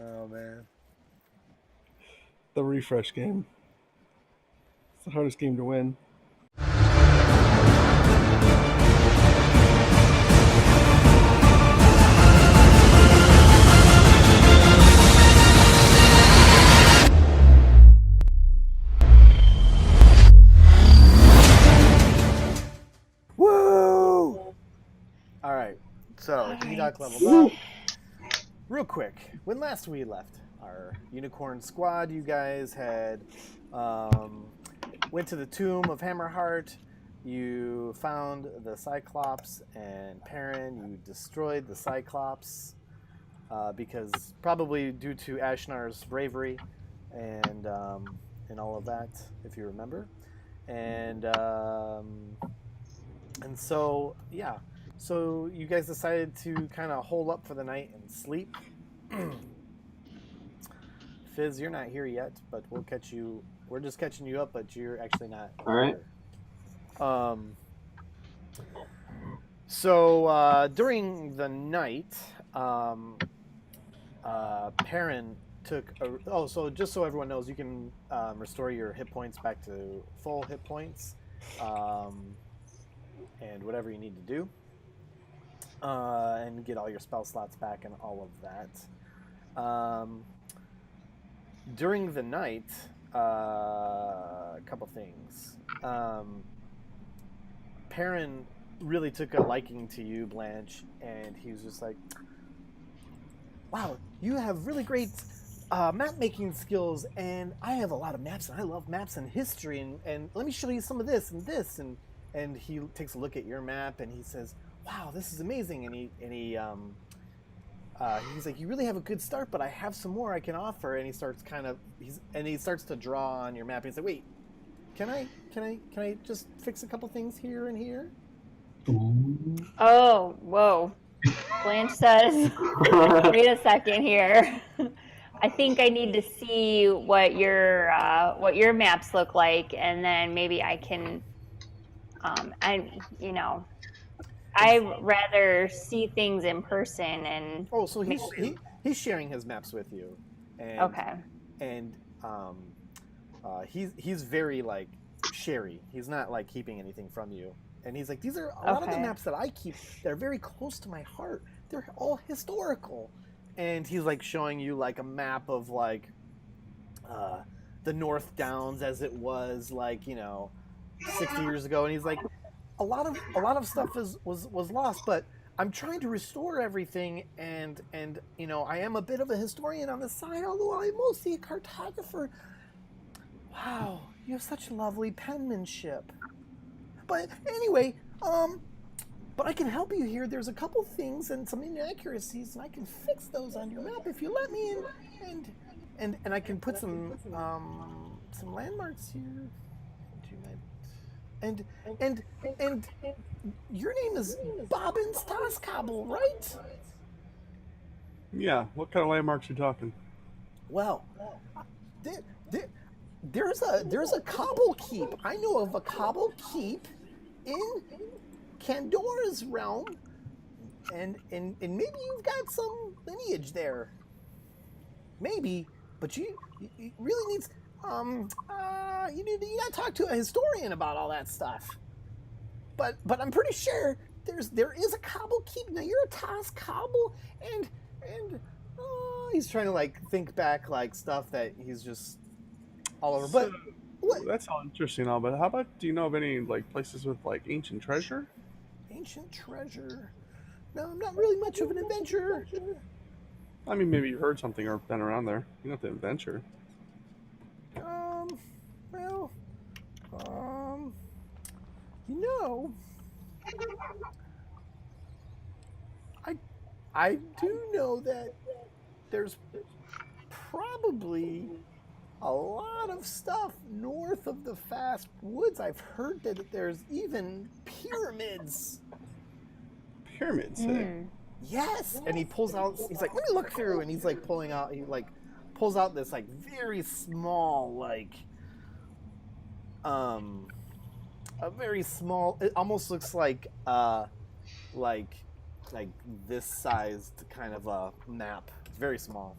Oh man. The refresh game. It's the hardest game to win. Woo! All right. So Doc leveled up. Real quick, when last we left our unicorn squad, you guys had went to the tomb of Hammerheart. You found the Cyclops and Perrin. You destroyed the Cyclops because probably due to Ashnar's bravery and all of that, if you remember. And so yeah, so you guys decided to kind of hole up for the night and sleep. Fizz, you're not here yet, but we'll catch you. We're just catching you up, but you're actually not. All right. So during the night, Perrin took. So just so everyone knows, you can restore your hit points back to full hit points, and whatever you need to do, and get all your spell slots back and all of that. During the night, a couple things. Perrin really took a liking to you, Blanche, and he was just like, wow, you have really great map making skills, and I have a lot of maps, and I love maps and history, and let me show you some of this and this, and he takes a look at your map and he says, wow, this is amazing, and he's like, you really have a good start, but I have some more I can offer, and he starts he starts to draw on your map, and he's like, wait, can I just fix a couple things here and here? Oh, whoa. Blanche says, wait a second here. I think I need to see what your maps look like, and then maybe I can, I'd rather see things in person and. Oh, so he's sharing his maps with you, and Okay. and he's very like sherry. He's not like keeping anything from you. And he's like, these are a lot of the maps that I keep. They're very close to my heart. They're all historical. And he's like showing you like a map of like the North Downs as it was like 60 years ago. And he's like, a lot of stuff was lost, but I'm trying to restore everything. And I am a bit of a historian on the side, although I'm mostly a cartographer. Wow, you have such lovely penmanship. But anyway, but I can help you here. There's a couple things and some inaccuracies, and I can fix those on your map if you let me. And I can put some landmarks here. And your name is Bobbins Toskobble, right? Yeah. What kind of landmarks are you talking? Well, there's a cobble keep. I know of a cobble keep in Candora's realm, and maybe you've got some lineage there. Maybe, but you really needs you need to talk to a historian about all that stuff. But I'm pretty sure there is a cobble keep. Now you're a Toss Cobble, and he's trying to like think back like stuff that he's just all over. But what? That's all interesting, all. But how about, do you know of any like places with like ancient treasure? Ancient treasure? No, I'm not really much of an adventurer. I mean, maybe you heard something or been around there. You don't have to adventure. Well, you know, I do know that there's probably a lot of stuff north of the Fast Woods. I've heard that there's even pyramids. Pyramids, eh? Yes. And he pulls out, he's like, let me look through. And he's like he like pulls out this like very small, like, a very small, it almost looks like this sized kind of a map. It's very small.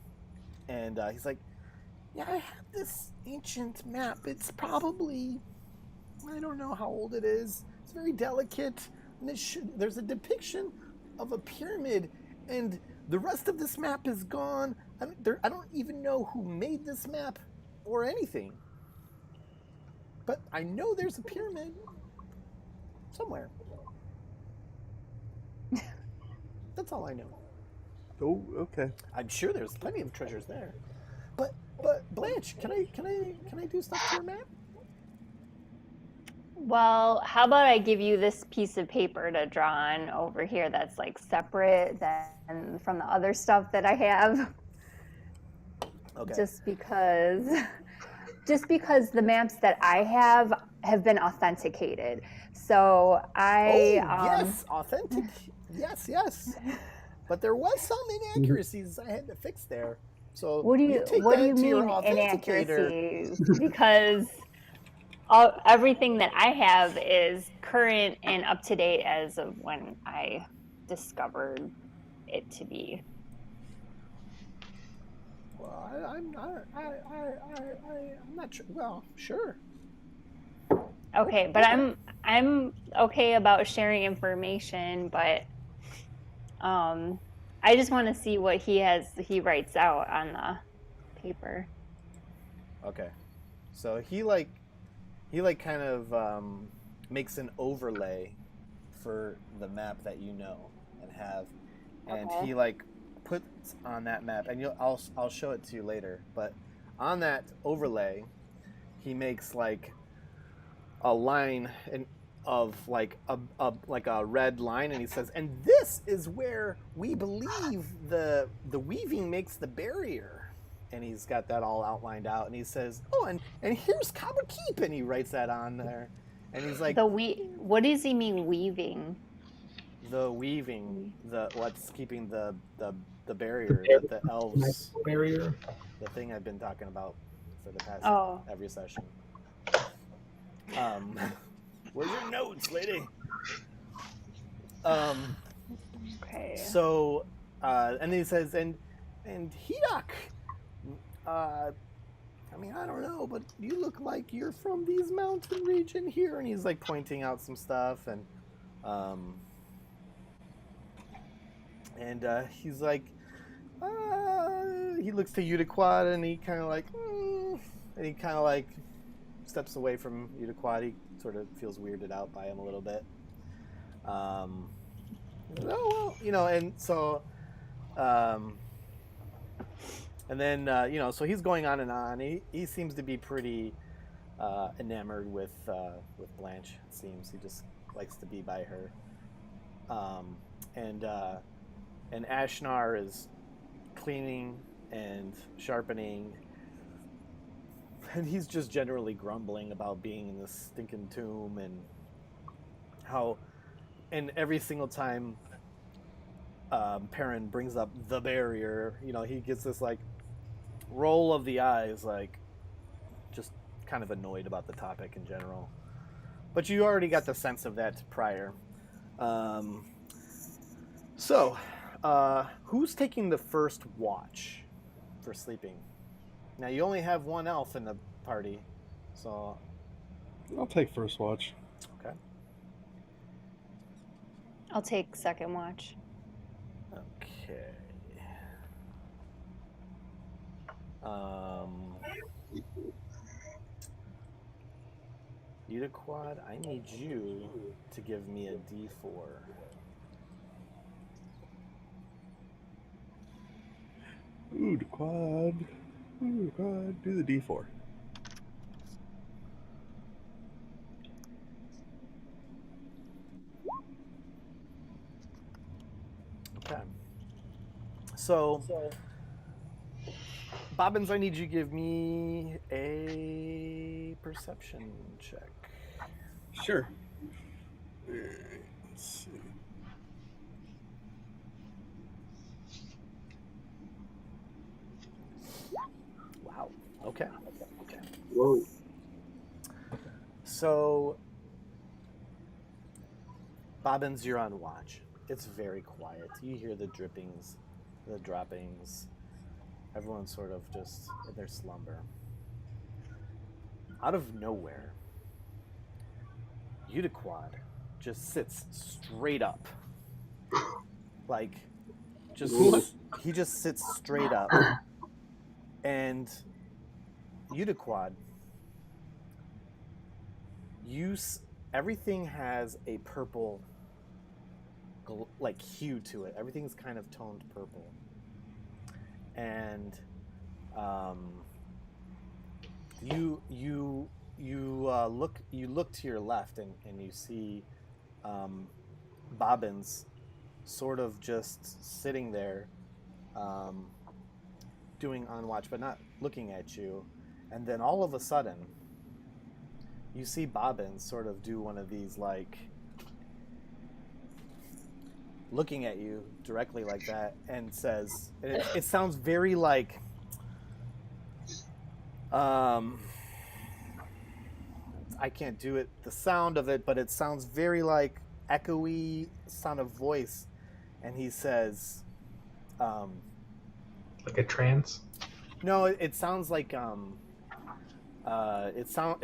And he's like, yeah, I have this ancient map. It's probably, I don't know how old it is. It's very delicate. And there's a depiction of a pyramid, and the rest of this map is gone. I don't even know who made this map or anything. But I know there's a pyramid somewhere. That's all I know. Oh, okay. I'm sure there's plenty of treasures there. But Blanche, can I do stuff to your map? Well, how about I give you this piece of paper to draw on over here that's like separate than from the other stuff that I have. Okay. Just because the maps that I have been authenticated. So yes, authentic. Yes. But there was some inaccuracies I had to fix there. So what do you mean inaccuracies? Because everything that I have is current and up to date as of when I discovered it to be. Well, I'm not sure. Well, sure. Okay, but I'm okay about sharing information, but I just want to see what he writes out on the paper. Okay. So he kind of makes an overlay for the map that you know and have, and Okay. he puts on that map, and I'll show it to you later. But on that overlay, he makes a line of a red line, and he says, and this is where we believe the weaving makes the barrier. And he's got that all outlined out, and he says, oh, and here's Copper Keep, and he writes that on there. And he's like, what does he mean weaving? The weaving, what's keeping the barrier, the elves barrier. The thing I've been talking about for the past every session. Where's your notes, lady? Okay. So, and he says, and Hidak, I mean, I don't know, but you look like you're from these mountain region here. And he's pointing out some stuff, and he's like, he looks to Udaquad, and he kind of and he kind of steps away from Udaquad. He sort of feels weirded out by him a little bit. Oh well, and so, and then so he's going on and on. He seems to be pretty enamored with Blanche. It seems he just likes to be by her. And Ashnar is cleaning and sharpening, and he's just generally grumbling about being in this stinking tomb, and how, and every single time Perrin brings up the barrier, he gets this roll of the eyes, just kind of annoyed about the topic in general. But you already got the sense of that prior. So, who's taking the first watch for sleeping? Now, you only have one elf in the party, so... I'll take first watch. Okay. I'll take second watch. Okay. Udaquad, I need you to give me a D4. Udaquad, do the D4. Okay. So, Bobbins, I need you to give me a perception check. Sure. Let's see. Wow. Okay. Whoa. So, Bobbins, you're on watch. It's very quiet. You hear the drippings, the droppings, Everyone's sort of just in their slumber. Out of nowhere, Udiquad just sits straight up. Like, he just sits straight up. And Udiquad, everything has a purple, like, hue to it. Everything's kind of toned purple. And you look to your left and you see Bobbins sort of just sitting there, doing on watch but not looking at you, and then all of a sudden you see Bobbins sort of do one of these, like, looking at you directly like that, and says, it sounds very like, I can't do it, the sound of it, but it sounds very like echoey sound of voice, and he says, like a trance? No, it sounds like, it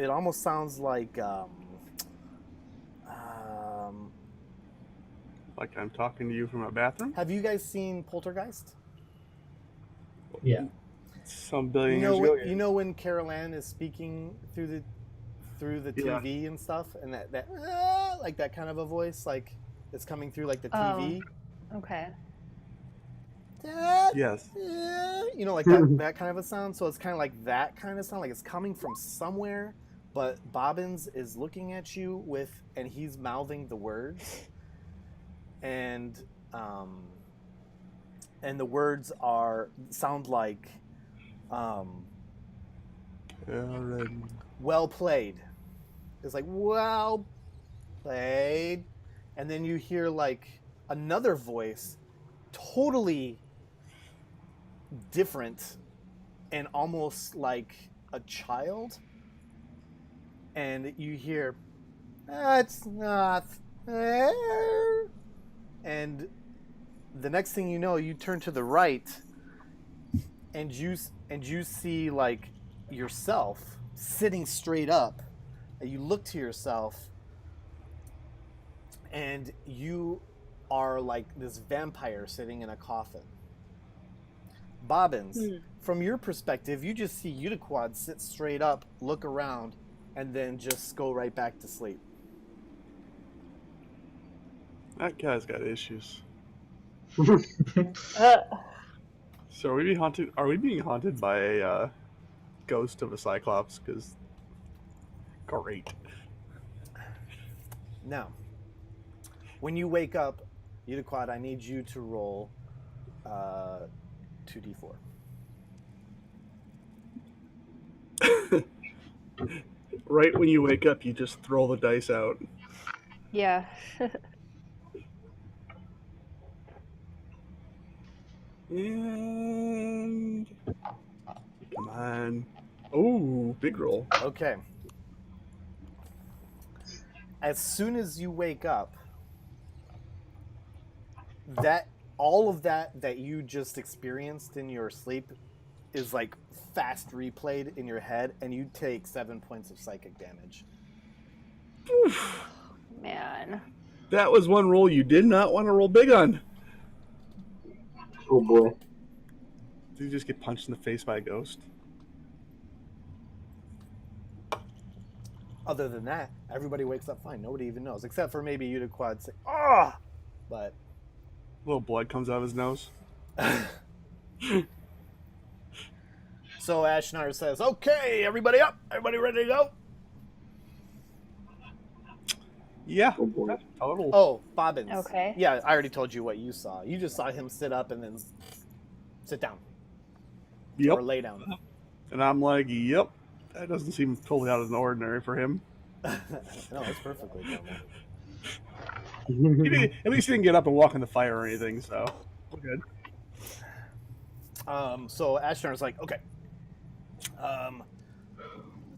almost sounds like, like I'm talking to you from a bathroom? have you guys seen Poltergeist? Yeah. Some billion years ago. You know when Carol Ann is speaking through the TV and stuff, and that like that kind of a voice, like it's coming through like the TV. Okay. Dad, Yes. you know, like that kind of a sound. So it's kind of like that kind of sound, like it's coming from somewhere, but Bobbins is looking at you and he's mouthing the words, and the words sound like, well played. It's like, well played. And then you hear like another voice, totally different and almost like a child. And you hear, that's not fair. And the next thing you know, you turn to the right and you see like yourself sitting straight up. And you look to yourself and you are like this vampire sitting in a coffin. Bobbins, from your perspective, you just see Udiquad sit straight up, look around, and then just go right back to sleep. That guy's got issues. Uh, So are we being haunted by a ghost of a Cyclops? Because great. Now, when you wake up, Udiquad, I need you to roll 2d4. Right when you wake up, you just throw the dice out. yeah. And come on. Oh, big roll. Okay. As soon as you wake up, all of that you just experienced in your sleep is like fast replayed in your head, and you take 7 points of psychic damage. Man. That was one roll you did not want to roll big on. Oh boy. Did you just get punched in the face by a ghost? Other than that, everybody wakes up fine. Nobody even knows, except for maybe Udiquad say, "Ah!" But A little blood comes out of his nose. so Ashnar says, "Okay, everybody up? Everybody ready to go?" Yeah. Oh boy. Total. Oh, Bobbins. Okay. Yeah, I already told you what you saw. You just saw him sit up and then sit down Yep. or lay down. And I'm like, yep. That doesn't seem totally out of the ordinary for him. No, it's perfectly normal. At least he didn't get up and walk in the fire or anything, so we're good. So Ashnar's like, okay,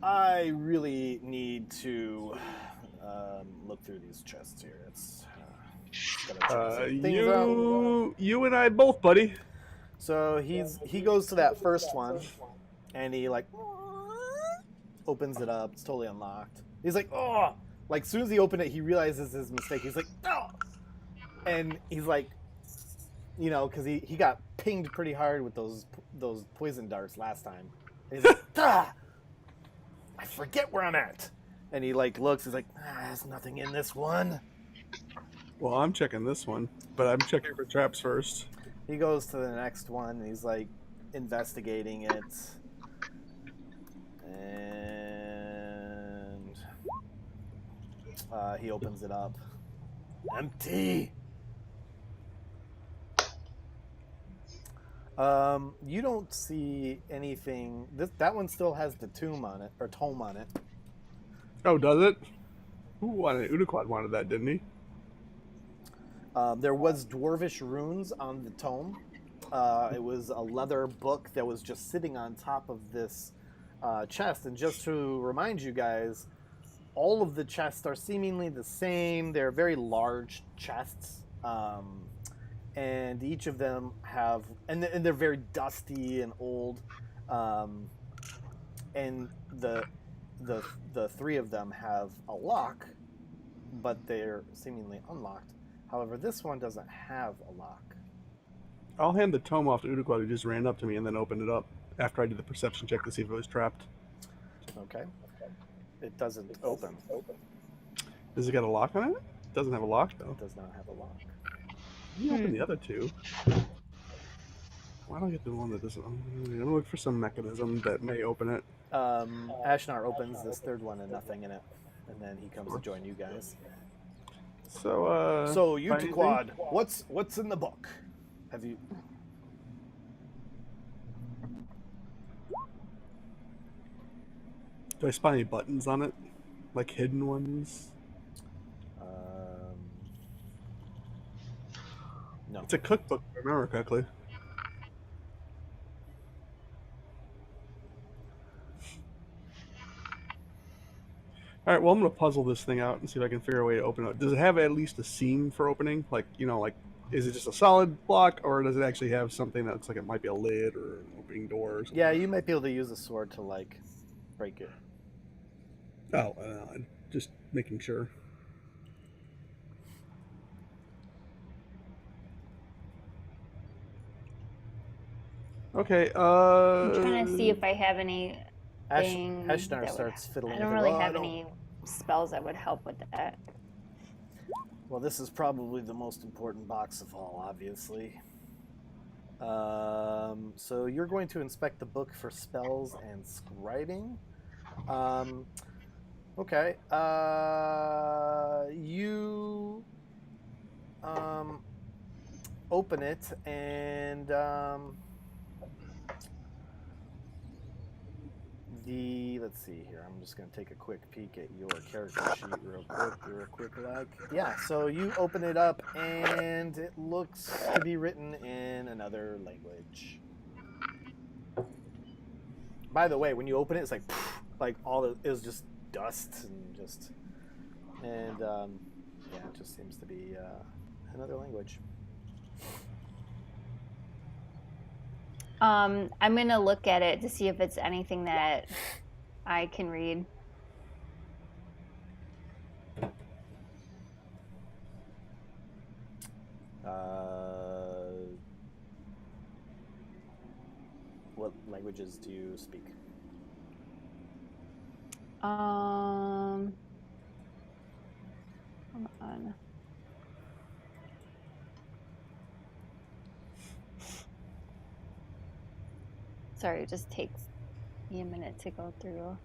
I really need to look through these chests here. It's gotta check some things out. You and I both, buddy. So he goes to that first one, and he like opens it up. It's totally unlocked. He's like, oh! Like, as soon as he opened it, he realizes his mistake. He's like, oh! And he's like, you know, because he got pinged pretty hard with those poison darts last time. And he's like, ah! I forget where I'm at. And he like looks. He's like, there's nothing in this one. Well, I'm checking this one, but I'm checking for traps first. He goes to the next one. And he's like investigating it. And he opens it up. Empty. You don't see anything. That one still has the tome on it. Oh, does it? Who wanted Udaquad wanted that, didn't he? There was dwarvish runes on the tome. It was a leather book that was just sitting on top of this chest. And just to remind you guys, all of the chests are seemingly the same. They're very large chests. And each of them have, and they're very dusty and old. And the three of them have a lock, but they're seemingly unlocked. However, this one doesn't have a lock. I'll hand the tome off to Udaquad, who just ran up to me and then opened it up after I did the perception check to see if it was trapped. Okay. It doesn't open. Does it got a lock on it? It doesn't have a lock, though. It does not have a lock. You open the other two. Why don't I get the one that doesn't? I'm going to look for some mechanism that may open it. Ashnar opens this third one and nothing in it. And then he comes to join you guys. So, you two quad, what's in the book? Have you... Do I spot any buttons on it? Like hidden ones? No. It's a cookbook, if I remember correctly. Alright, well, I'm going to puzzle this thing out and see if I can figure a way to open it. Does it have at least a seam for opening? Like, you know, like, is it just a solid block, or does it actually have something that looks like it might be a lid or an opening door or something? Yeah, you might be able to use a sword to, like, break it. Oh, just making sure. Okay, I'm trying to see if I have any. Ashnar starts fiddling. I don't really have any spells that would help with that. Well, this is probably the most important box of all, obviously. So you're going to inspect the book for spells and scribing. Okay. You open it and let's see here. I'm just going to take a quick peek at your character sheet real quick. Yeah, so you open it up and it looks to be written in another language. By the way, when you open it, it's like it was just dust and yeah, it just seems to be another language. I'm gonna look at it to see if it's anything that I can read. What languages do you speak? Hold on. Sorry, it just takes me a minute to go through.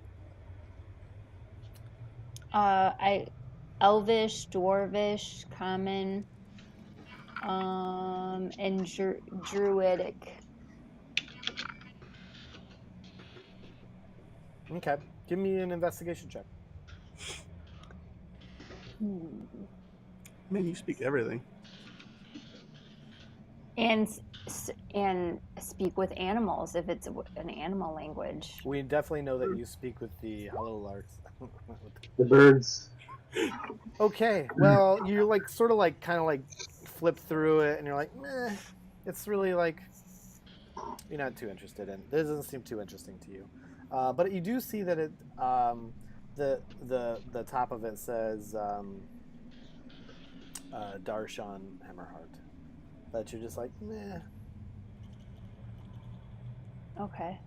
Elvish, Dwarvish, Common, and Druidic. Okay, give me an investigation check. Man, you speak everything. And speak with animals if it's an animal language. We definitely know that you speak with the hollow larks. The birds. Okay, well, you kind of flip through it, and you're like, meh. It's really like You're not too interested in. This doesn't seem too interesting to you, but you do see that it the top of it says Darshan Hammerheart. But you're just like, meh. Okay.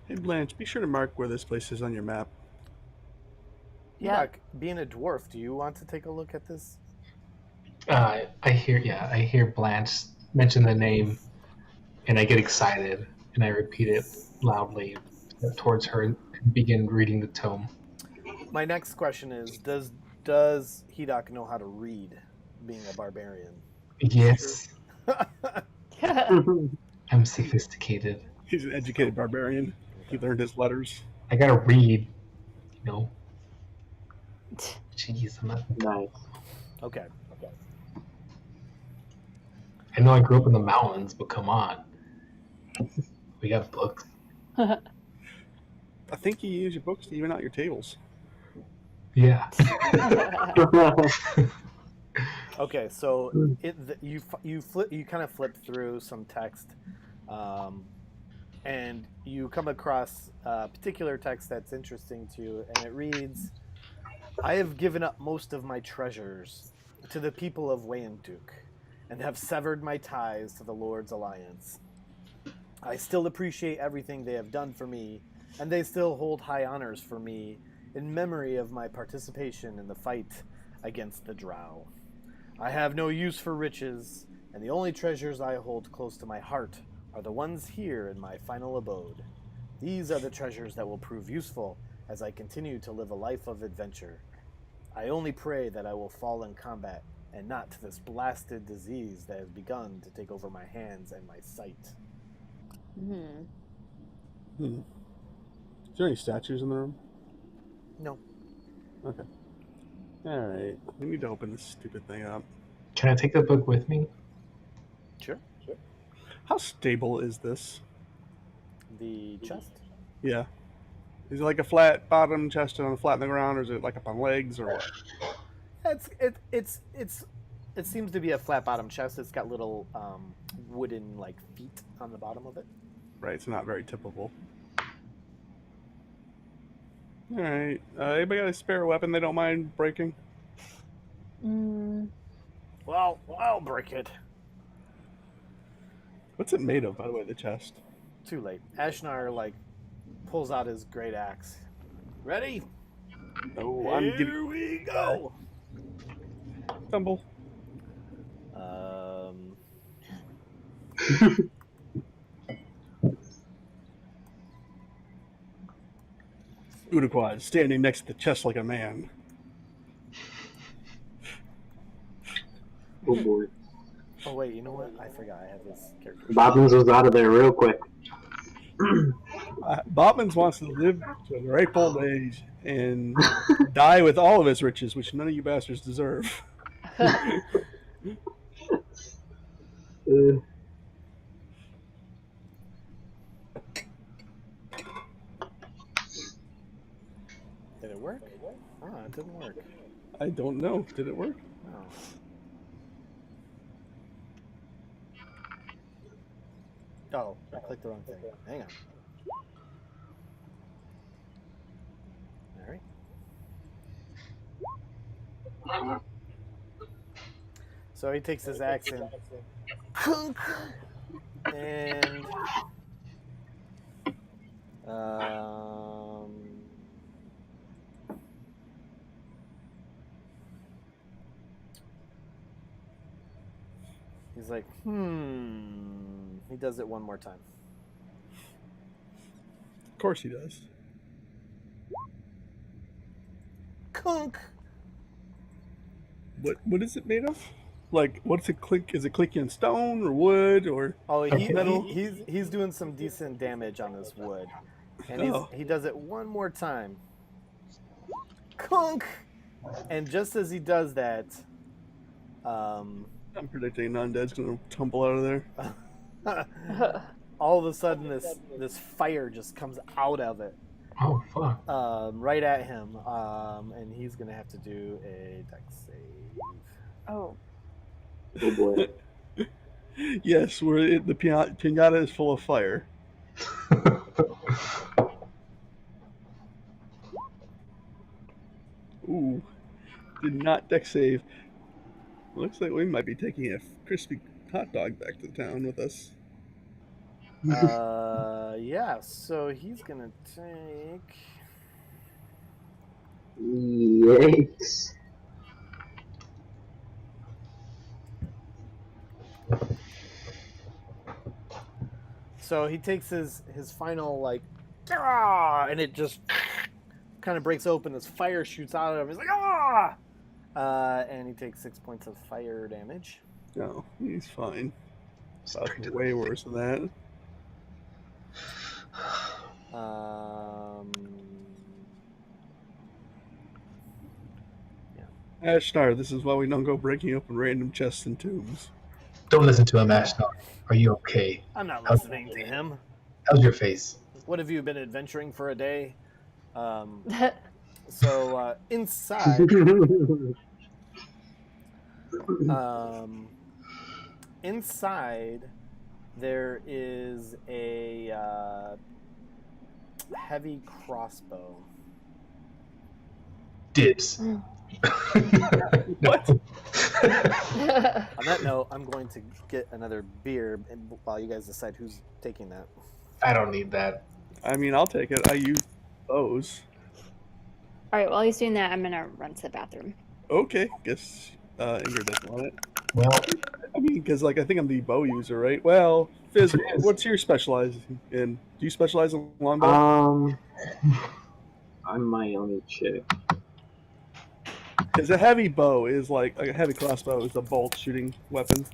Hey Blanche, be sure to mark where this place is on your map. Yeah. Being a dwarf, do you want to take a look at this? I hear Blanche mention the name, and I get excited, and I repeat it loudly towards her and begin reading the tome. My next question is, does Hedok know how to read, being a barbarian? Yes. I'm sophisticated. He's an educated barbarian. He learned his letters. I gotta read, you know. Jeez, I'm not... Nice. Okay. I know I grew up in the mountains, but come on. We got books. I think you use your books to even out your tables. Yeah. Okay, so you kind of flip through some text, and you come across a particular text that's interesting to you, and it reads, "I have given up most of my treasures to the people of Weyanduk, and have severed my ties to the Lord's alliance. I still appreciate everything they have done for me, and they still hold high honors for me in memory of my participation in the fight against the Drow. I have no use for riches, and the only treasures I hold close to my heart are the ones here in my final abode. These are the treasures that will prove useful as I continue to live a life of adventure. I only pray that I will fall in combat and not to this blasted disease that has begun to take over my hands and my sight." Is there any statues in the room? No. Okay. Alright. We need to open this stupid thing up. Can I take the book with me? Sure. How stable is this? The chest? Yeah. Is it like a flat bottom chest on flat on the ground, or is it like up on legs, or what? It seems to be a flat bottom chest. It's got little wooden like feet on the bottom of it. Right, it's not very typical. Alright. Anybody got a spare weapon they don't mind breaking? Well, I'll break it. What's it made of, by the way, the chest? Too late. Ashnar pulls out his great axe. Ready? Oh, I'm Here getting we go. tumble. Udaquad standing next to the chest like a man. Oh boy. Oh wait, you know what? I forgot I have this character. Bobbins was out of there real quick. Bobbins wants to live to a ripe old age and die with all of his riches, which none of you bastards deserve. Did it work? Oh, it didn't work. I don't know. Did it work? Oh. Oh, I clicked the wrong thing. Hang on. Alright. So he takes his axe and he's like, He does it one more time. Of course he does. Kunk. What is it made of? Like, what's it click? Is it clicking stone or wood or metal? He's doing some decent damage on this wood, and he does it one more time. Kunk. And just as he does that, I'm predicting an undead's gonna tumble out of there. all of a sudden this fire just comes out of it. Oh, fuck. Right at him, and he's gonna have to do a dex save. Oh. Oh boy. Yes, the pinata is full of fire. Ooh, did not deck save. Looks like we might be taking a crispy hot dog back to town with us. Yeah, so he's gonna take. Yikes. So he takes his final like, "Ah!" and it just kind of breaks open. This fire shoots out of him. He's like, "Ah!" And he takes 6 points of fire damage. No, he's fine. Way worse than that. Ashnar, this is why we don't go breaking open random chests and tombs. Don't listen to him, Ashnar. Are you okay? I'm not listening to him. How's your face? What have you been adventuring for a day? So inside, inside there is a heavy crossbow. Dibs. What? On that note, I'm going to get another beer while you guys decide who's taking that. I don't need that. I mean, I'll take it. I use those. All right, while he's doing that, I'm gonna run to the bathroom. Okay, guess Ingrid doesn't want it. Well, I mean, because I think I'm the bow user, right? Well, Fizz, what's your specializing in? Do you specialize in longbow? I might only check. Because a heavy bow is like a heavy crossbow is a bolt shooting weapon.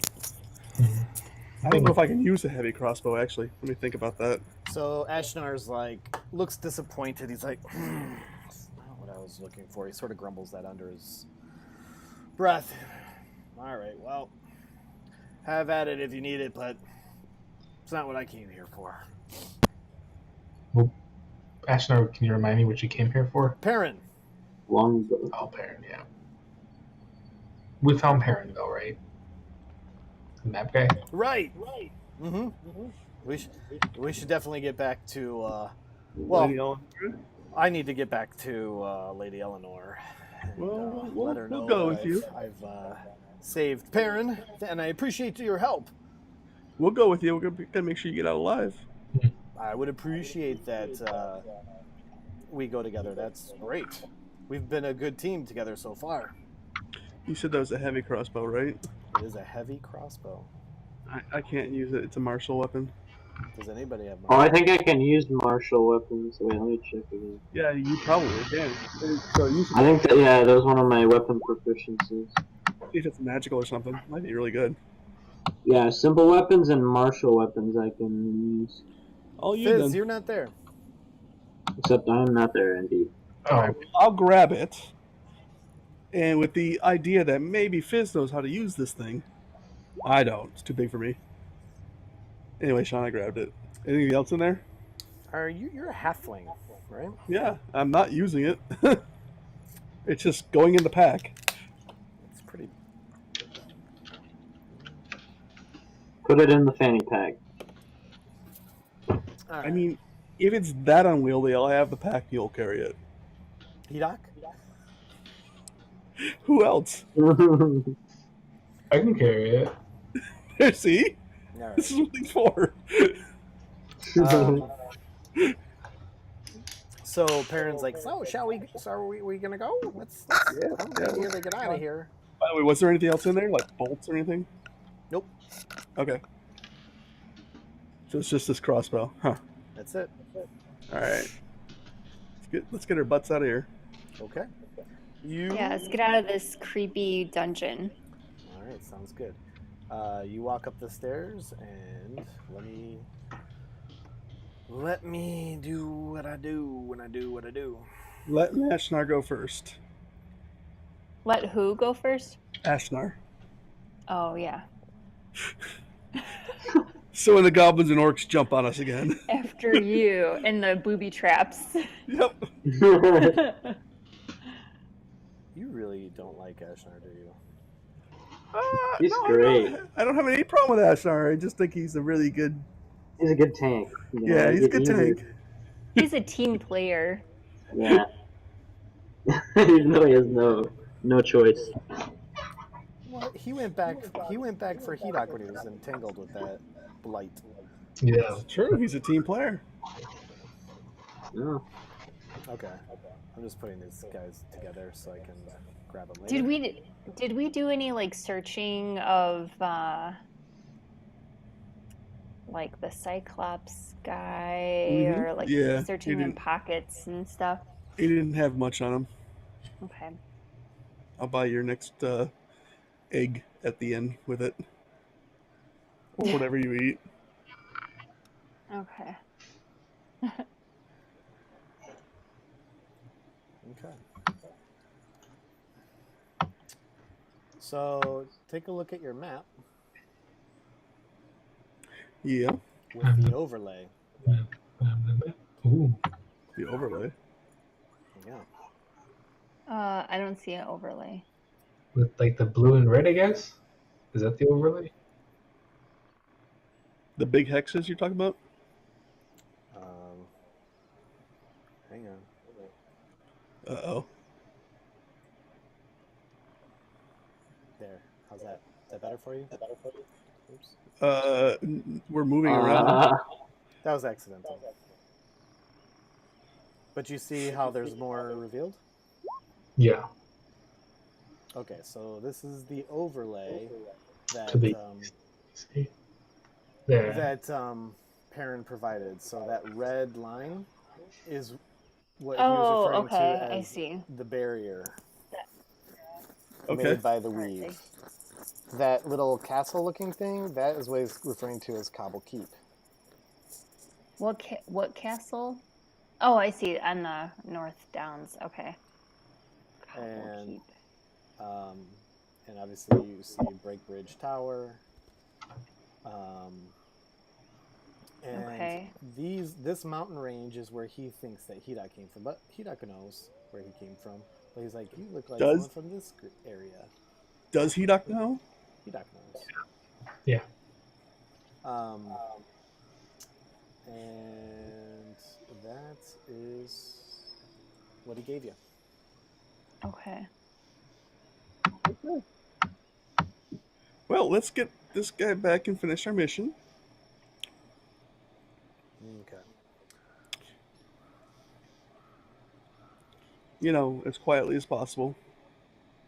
I don't know if I can use a heavy crossbow actually. Let me think about that. So Ashnar's like looks disappointed. He's like, "That's not what I was looking for." He sort of grumbles that under his breath. All right, well, have at it if you need it, but it's not what I came here for. well, Ashnar, can you remind me what you came here for? Perrin. Longbow. Oh, Perrin, yeah. We found Perrin, though, right? The map guy? Right. Mm-hmm. We should definitely get back to. Lady Elinore? I need to get back to Lady Elinore. And, Well, let her know we'll go that with you. I've saved Perrin, and I appreciate your help. We'll go with you. We're gonna make sure you get out alive. I would appreciate that we go together. That's great. We've been a good team together so far. You said that was a heavy crossbow, right? It is a heavy crossbow. I can't use it. It's a martial weapon. Does anybody have Oh, I think I can use martial weapons. Wait, let me check again. Yeah, you probably can. So you I think that, yeah, that was one of my weapon proficiencies. see if it's magical or something. Might be really good. Yeah, simple weapons and martial weapons I can use. I'll use Fizz, them. you're not there. Except I'm not there, indeed. Oh, I'll grab it. And with the idea that maybe Fizz knows how to use this thing. I don't. It's too big for me. Anyway, Sean, I grabbed it. Anything else in there? You're a halfling, right? Yeah, I'm not using it. It's just going in the pack. It's pretty. Put it in the fanny pack. I mean, if it's that unwieldy, I'll have the pack mule carry it. Hedok? Who else? I can carry it. See? All right. This is what he's for. So Perrin's like, so shall we? So are we gonna go? Let's Yeah. they get out of here. By the way, was there anything else in there? Like bolts or anything? Nope. Okay. So it's just this crossbow. Huh. That's it. Alright. Let's get our butts out of here. Okay. Yeah, let's get out of this creepy dungeon. All right, sounds good. You walk up the stairs, and let me do what I do when I do what I do. Let Ashnar go first. Let who go first? Ashnar. Oh, yeah. So when the goblins and orcs jump on us again. After you and the booby traps. Yep. You really don't like Ashnar, do you? He's no, great. I don't have any problem with Ashnar. I just think he's a really good. He's a good tank. Yeah, he's a good tank. He's a team player. Yeah. Even though he has no choice. Well, he went back for Hedok when he was entangled with that blight. Yeah. It's true. He's a team player. Yeah. Okay. I'm just putting these guys together so I can grab them later. Did we do any like searching of like the Cyclops guy or like searching in pockets and stuff? He didn't have much on him. Okay. I'll buy your next egg at the end with it. Or whatever you eat. Okay. Okay. So take a look at your map Yeah. with the overlay. Ooh. The overlay. Yeah. I don't see an overlay. With like the blue and red, I guess? Is that the overlay? The big hexes you're talking about? Hang on. Uh-oh. There. How's that? Is that better for you? Oops. We're moving around. That was accidental. But you see how there's more revealed? Yeah. Okay, so this is the overlay that To be see? There. that Perrin provided. So that red line is what he Oh, was referring okay, to I as see. the barrier Okay. made by the weave. That little castle-looking thing, that is what he's referring to as Cobble Keep. What castle? Oh, I see, on the North Downs. Okay. And Keep. and obviously you see Breakbridge Tower. And Okay. this mountain range is where he thinks that Hedok came from, but Hedok knows where he came from. But he's like, you look like someone from this area. Does Hedok know? Hedok knows. Yeah. And that is what he gave you. Okay. Well, let's get this guy back and finish our mission. Okay. You know, as quietly as possible.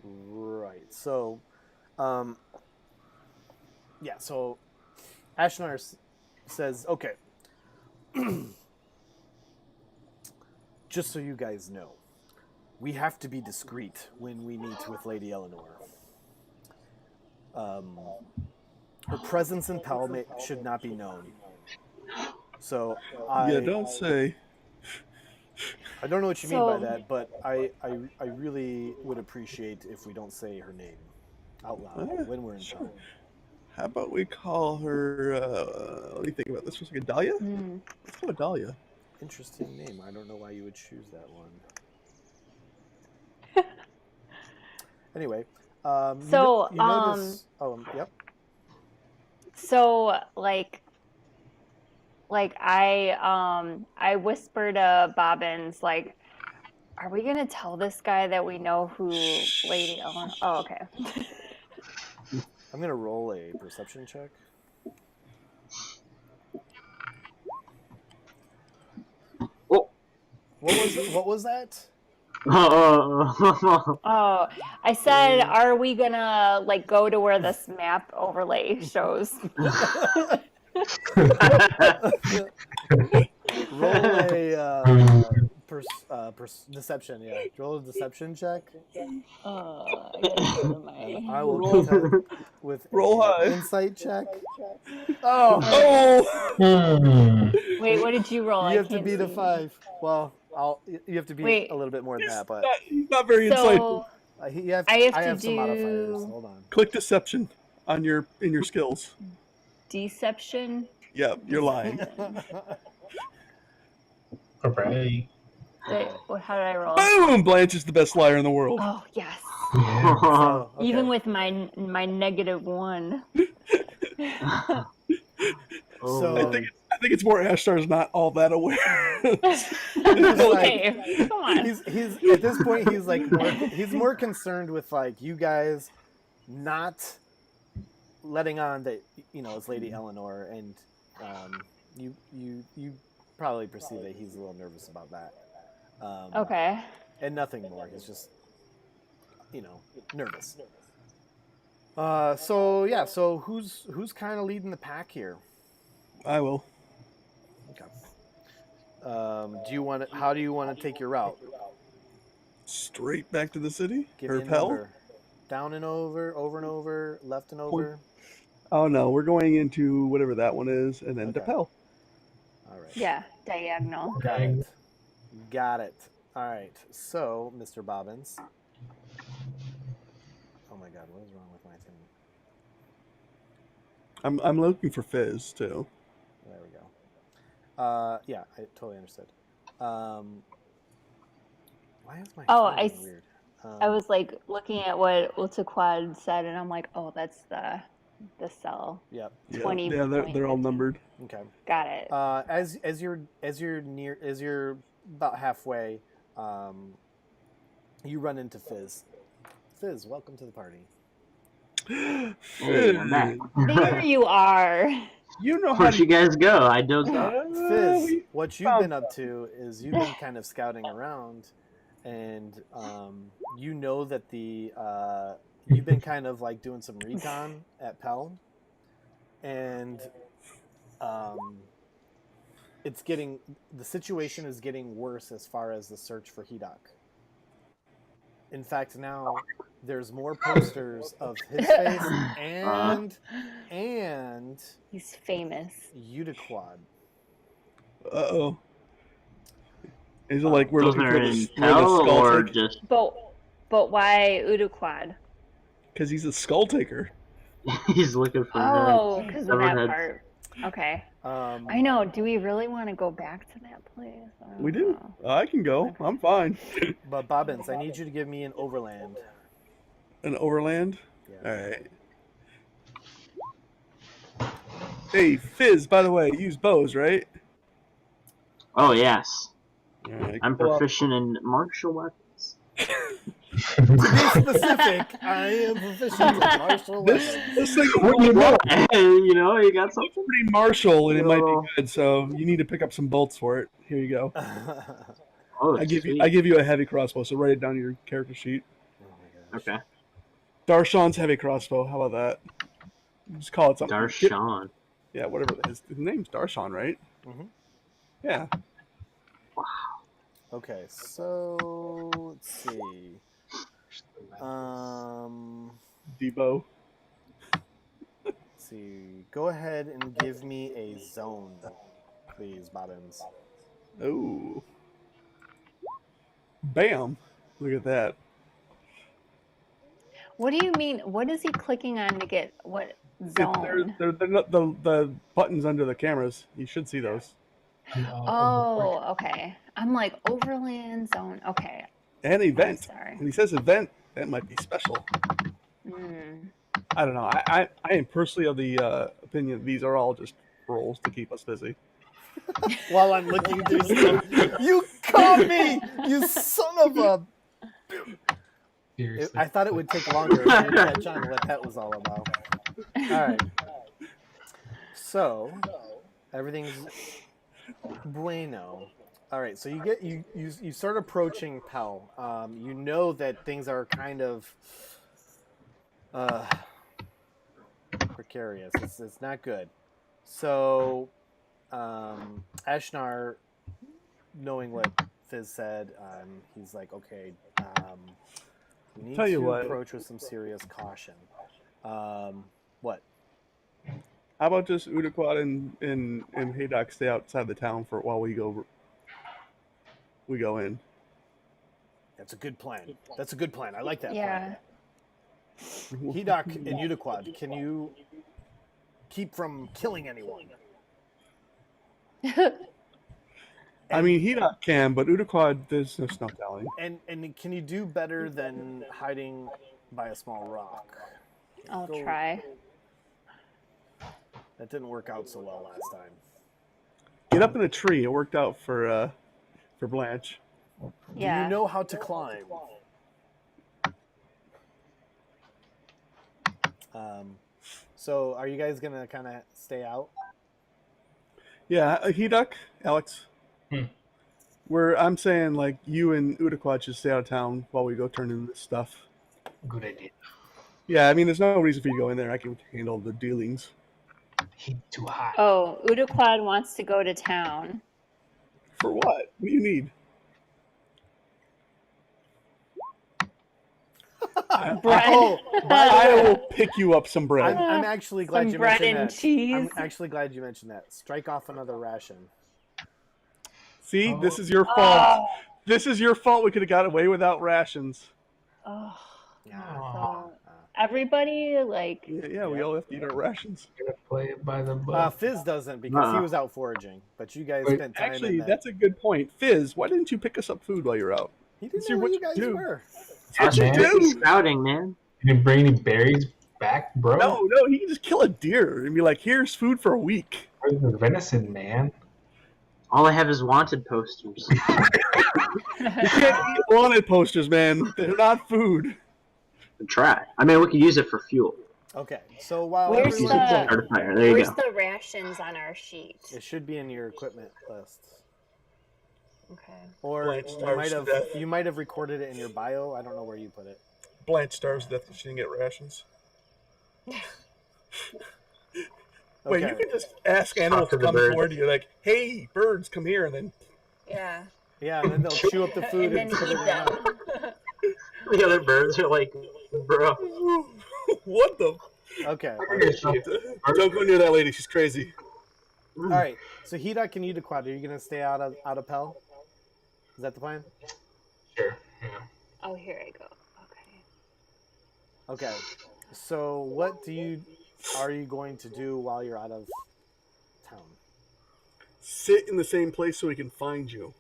Right. So, yeah. So, Ashnar says, "Okay, just so you guys know, we have to be discreet when we meet with Lady Elinore. Her presence in Palmate should not be known. So, Yeah, don't say. I don't know what you mean by that, but I really would appreciate if we don't say her name out loud when we're in town. How about we call her, let me think about this for a second. Dahlia? Let's call her Dahlia. Interesting name. I don't know why you would choose that one. Anyway, So, you notice... yep. So, like I whisper to Bobbins, like, are we gonna tell this guy that we know who Lady Elinore? Oh, okay. I'm gonna roll a perception check. Oh. What was that? Oh, I said, are we gonna like go to where this map overlay shows? Roll a deception. Yeah, roll a deception check. I will contend with roll high. Insight check. Wait, what did you roll? You have to beat a 5. Well, you have to beat a little bit more than that, but he's not very insightful. I have some modifiers. Hold on. Click deception on in your skills. Deception. Yeah, you're lying. Alright. Wait, how did I roll? Boom! Blanche is the best liar in the world. Oh yes. So, okay. Even with my -1. So I think it's more Ashtar's not all that aware. Okay, come on. he's at this point he's more concerned with like you guys not letting on that it's Lady Elinore, and you probably perceive that he's a little nervous about that. Okay. And nothing more. He's just nervous. So who's kind of leading the pack here? I will. Okay. How do you want to take your route? Straight back to the city? Give Or me a Pell? number. Down and over and over, left and over. Oh no, we're going into whatever that one is, and then to Okay. Pell. All right. Yeah, diagonal. Got it. All right. So, Mr. Bobbins. Oh my God, what is wrong with my thing? I'm looking for Fizz too. There we go. Yeah, I totally understood. Why is my phone being weird? I was like looking at what Ultiquad said, and I'm like, oh, that's the cell. Yep. 20. Yeah, they're all numbered. Okay. Got it. As you're about halfway, you run into Fizz. Fizz, welcome to the party. Hey, I'm back. There you are. You know how Where'd you guys go? I dozed off. Fizz, what you've been up to is you've been kind of scouting around, and you know that you've been kind of like doing some recon at Pell, and the situation is getting worse as far as the search for Hedok. In fact, now there's more posters of his face and He's famous. Udiquad. Uh-oh. Is it like we're Those looking are for in the Pell skull or taker? just... But why Uduquad? Because he's a skull taker. He's looking for Oh, heads. because of that Heads. part. Okay. I I know. Do we really want to go back to that place? I don't We do. know. I can go. Okay. I'm fine. But Bobbins, I need you to give me an overland. An overland? Yeah. Alright. Hey, Fizz, by the way, you use bows, right? Oh, yes. Alright, I'm pull out- proficient in martial weapons. To be specific, I am proficient in martial weapons. This thing What do you know? You know, you got it's something? pretty martial, and it might Oh. be good, so you need to pick up some bolts for it. Here you go. Oh, I give sweet. you a heavy crossbow, so write it down on your character sheet. Oh my gosh. Okay. Darshan's heavy crossbow. How about that? Just call it something. Darshan. Yeah, whatever it is. His name's Darshan, right? Mhm. Yeah. Okay, so let's see. Debo. Let's see. Go ahead and give me a zone, please, Bobbins. Oh. Bam. Look at that. What do you mean? What is he clicking on to get what zone? They're not the buttons under the cameras. You should see those. Oh, okay. I'm like overland zone. Okay. And event. Sorry. When he says event, that might be special. Mm. I don't know. I am personally of the opinion that these are all just roles to keep us busy. While I'm looking through stuff, you caught me, you son of a. Seriously. I thought it would take longer to catch on what that was all about. All right. So, everything's bueno. All right. So you start approaching Pell. You know that things are kind of precarious. It's not good. So, Ashnar, knowing what Fizz said, he's like, okay. We need Tell you to what. approach with some serious caution. What? How about just Udaquad and Haydock stay outside the town for while we go in. That's a good plan. That's a good plan. I like that Yeah. plan. Hedok and Udaquad, can you keep from killing anyone? I mean, Hedok can, but Udaquad, there's no snow telling. And can you do better than hiding by a small rock? I'll try. That didn't work out so well last time. Get up in a tree. It worked out for Blanche. Yeah. Do you know how to climb? So are you guys gonna kind of stay out? Yeah, Hedok, Alex. I'm saying like you and Udaquad should stay out of town while we go turn in this stuff. Good idea. Yeah, I mean, there's no reason for you to go in there. I can handle the dealings. He's too hot. Oh, Udaquad wants to go to town. For what? What do you need? Bread. I will pick you up some bread. I'm actually glad Some you bread mentioned and that. cheese. I'm actually glad you mentioned that. Strike off another ration. See, this is your fault. This is your fault. We could have got away without rations. Oh, Yeah. so everybody like. Yeah, we all have to eat our rations. Gonna play it by the book. Fizz doesn't because he was out foraging, but you guys Wait, spent time Actually, in that. that's a good point. Fizz, why didn't you pick us up food while you're out? He didn't See know where what you you guys do. were. That's what you man. do. Scouting, man. You didn't bring any berries back, bro? No, he can just kill a deer and be like, here's food for a week. Where's the venison, man? All I have is wanted posters. You can't eat wanted posters, man. They're not food. Try. I mean, we could use it for fuel. Okay, so while Where's everyone, the- Start a fire. There you Where's go. the rations on our sheet? it should be in your equipment list, Okay. or Blanche you might have recorded it in your bio. I don't know where you put it. Blanche starves to death because she didn't get rations. Wait, Okay. you can just ask animals to to the come bird. toward you, like, hey, birds, come here, and then Yeah. Yeah, and then they'll chew up the food And then put it eat in them. the- The other birds are like, bro. what the? Okay. Don't go near that lady. She's crazy. All right. So Hedok and Udaquad, are you gonna stay out of Pell? Is that the plan? Sure. Yeah. Oh, here I go. Okay. Okay. So what are you going to do while you're out of town? Sit in the same place so we can find you.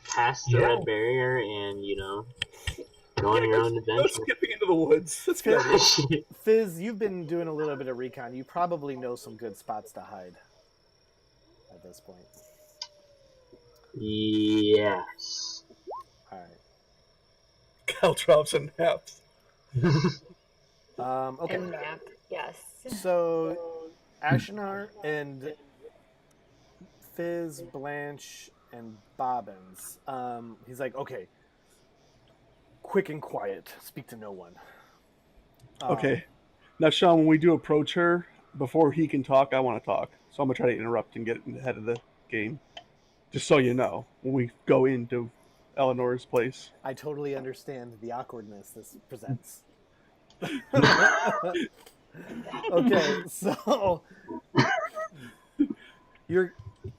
Past the Yeah. red barrier and, go on your own Go adventure. skipping into the woods. That's good. Fizz, you've been doing a little bit of recon. You probably know some good spots to hide at this point. Yes. All right. Caltrops and naps. Okay. And map. Yes. So Ashinar and Fizz, Blanche, and Bobbins. He's like, okay, quick and quiet. Speak to no one. Okay. Now, Sean, when we do approach her, before he can talk, I want to talk. So I'm going to try to interrupt and get ahead of the game. Just so you know, when we go into Eleanor's place. I totally understand the awkwardness this presents. Okay, so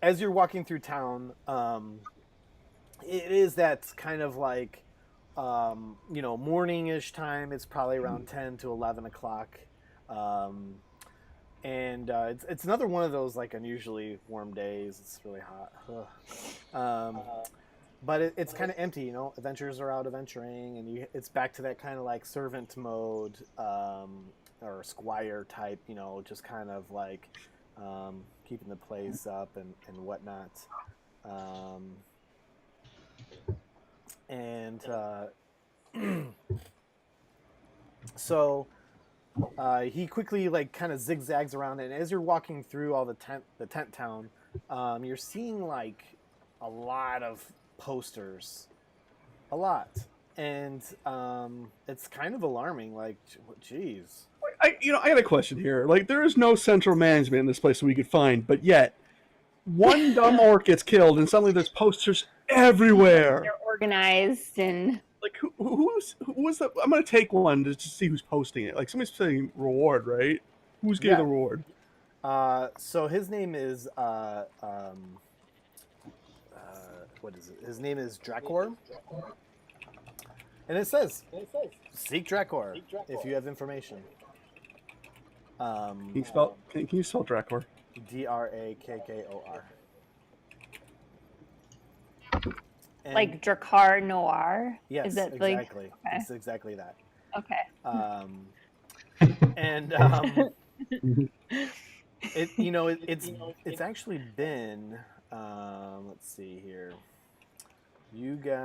as you're walking through town, it is that kind of like morning-ish time. It's probably around 10 to 11 o'clock, and it's another one of those like unusually warm days. It's really hot. But it's kind of empty, Adventurers are out adventuring, and it's back to that kind of like servant mode, or squire type, just kind of like keeping the place up and whatnot. So he quickly like kind of zigzags around, and as you're walking through all the tent town, you're seeing like a lot of posters, and it's kind of alarming. Like, geez. I got a question here. Like, there is no central management in this place that we could find, but yet one dumb orc gets killed, and suddenly there's posters everywhere. They're organized and. Like, who was the? I'm gonna take one to see who's posting it. Like, somebody's saying reward, right? Who's getting the reward? So his name is what is it? His name is Drakor, and it says, "Seek Drakor if you have information." Can you spell Drakor? Drakkor. And Like Drakkar Noir? yes, Is that exactly. like okay. It's exactly that. Okay. And it's actually been let's see here. You guys,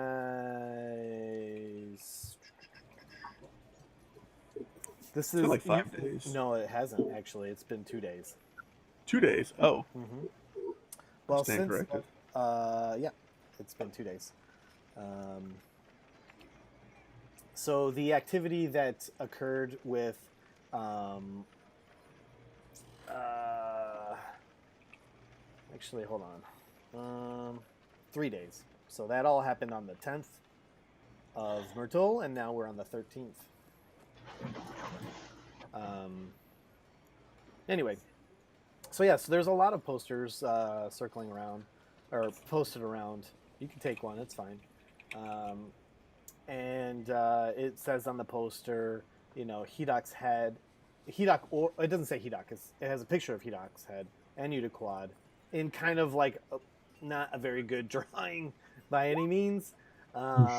this is been like 5 days. No, it hasn't actually. It's been 2 days. 2 days. Oh. Mm-hmm. Well, stand corrected. Yeah, it's been 2 days. So the activity that occurred with actually, hold on. 3 days. So that all happened on the 10th of Myrtle, and now we're on the 13th. Anyway, so yeah, so there's a lot of posters circling around, or posted around. You can take one, it's fine. And it says on the poster, Hedok's head. Or it doesn't say Hedok. It has a picture of Hedok's head and Udaquad in kind of like not a very good drawing by any means. But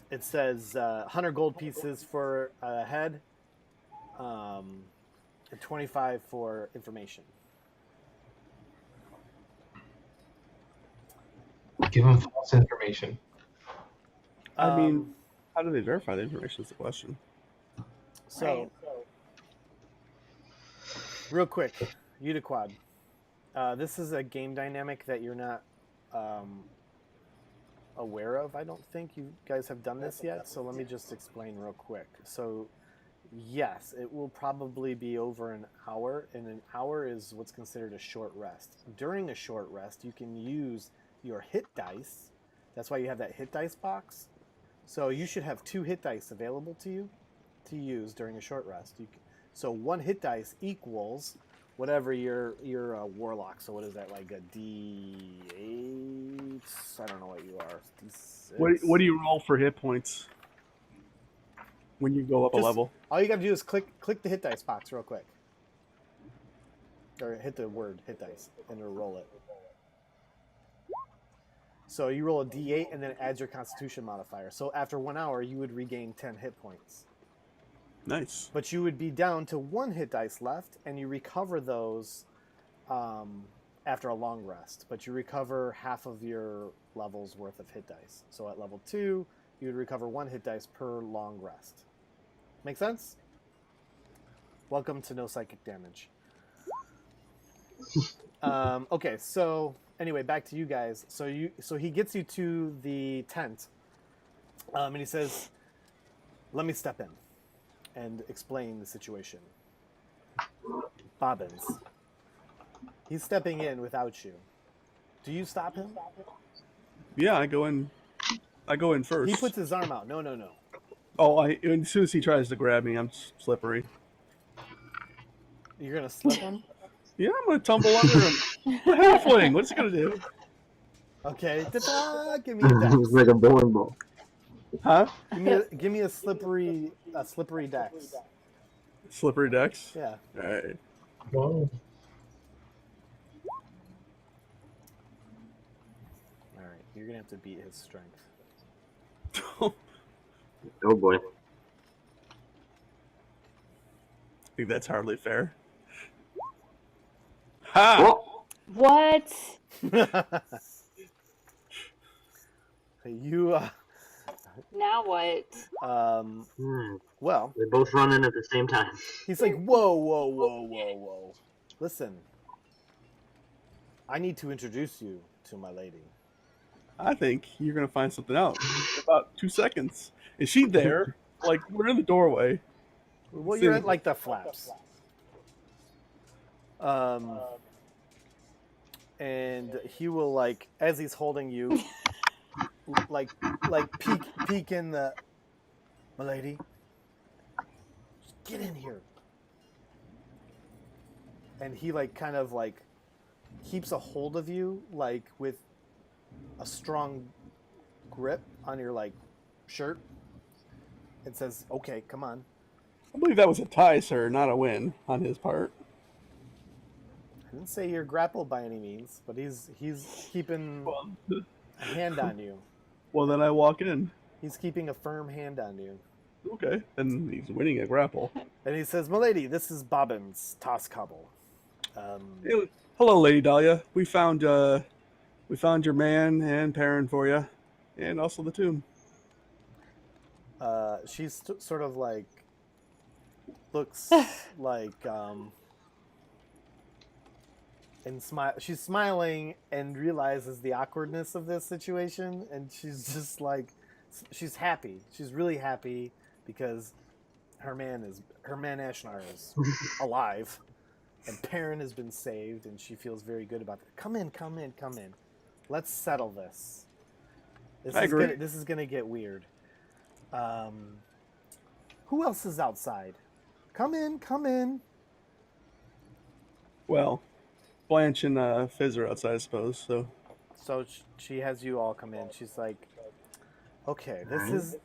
it says 100 gold pieces for a head, and 25 for information. Give them false information. I mean, how do they verify the information is the question. So, real quick, Udaquad. This is a game dynamic that you're not aware of. I don't think you guys have done this yet, so let me just explain real quick. So, yes, it will probably be over an hour, and an hour is what's considered a short rest. During a short rest, you can use your hit dice. That's why you have that hit dice box. So you should have 2 hit dice available to you to use during a short rest. So 1 hit dice equals whatever your warlock. So what is that, like a D8? I don't know what you are. D6. What do you roll for hit points when you go up a level? All you got to do is click the hit dice box real quick, or hit the word hit dice and it'll roll it. So you roll a D8 and then it adds your Constitution modifier. So after 1 hour, you would regain 10 hit points. Nice. But you would be down to 1 hit dice left, and you recover those after a long rest. But you recover half of your level's worth of hit dice. So at level 2, you would recover 1 hit dice per long rest. Make sense? Welcome to No Psychic Damage. Okay, so anyway, back to you guys. So he gets you to the tent, and he says, "Let me step in and explain the situation." Bobbins. He's stepping in without you. Do you stop him? Yeah, I go in first. He puts his arm out. No. Oh, as soon as he tries to grab me, I'm slippery. You're gonna slip him? Yeah, I'm gonna tumble under him. Halfling. What's he gonna do? Okay. Give me a dex. It's like a bowling ball. Huh? Give me a slippery dex. Slippery dex. Yeah. All right. Whoa. All right. You're gonna have to beat his strength. Oh boy. I think that's hardly fair. Ha! Oh, What? You. Now what? Well, they both run in at the same time. he's like, whoa. Listen, I need to introduce you to my lady. I think you're gonna find something out in about 2 seconds. Is she there? Like, we're in the doorway. Well, you're at like the flaps. And he will, like, as he's holding you, like peek in the, my lady, just get in here. And he, like, kind of, like, keeps a hold of you, like, with a strong grip on your, like, shirt. and says, "Okay, come on." I believe that was a tie, sir, not a win on his part. I didn't say you're grappled by any means, but he's keeping Well, a hand on you. well, then I walk in. He's keeping a firm hand on you. Okay, then he's winning a grapple. And he says, "Milady, this is Bobbin's Toss Cobble." Hey, hello, Lady Dahlia. We found your man and Perrin for you, and also the tomb. She's sort of like looks like and smile. She's smiling and realizes the awkwardness of this situation, and she's just like, she's happy. She's really happy because her man Ashnar is alive, and Perrin has been saved, and she feels very good about it. Come in. Let's settle this. I agree. This is gonna get weird. Who else is outside? Come in. Well, Blanche and Fizz are outside, I suppose. So she has you all come in. She's like, "Okay,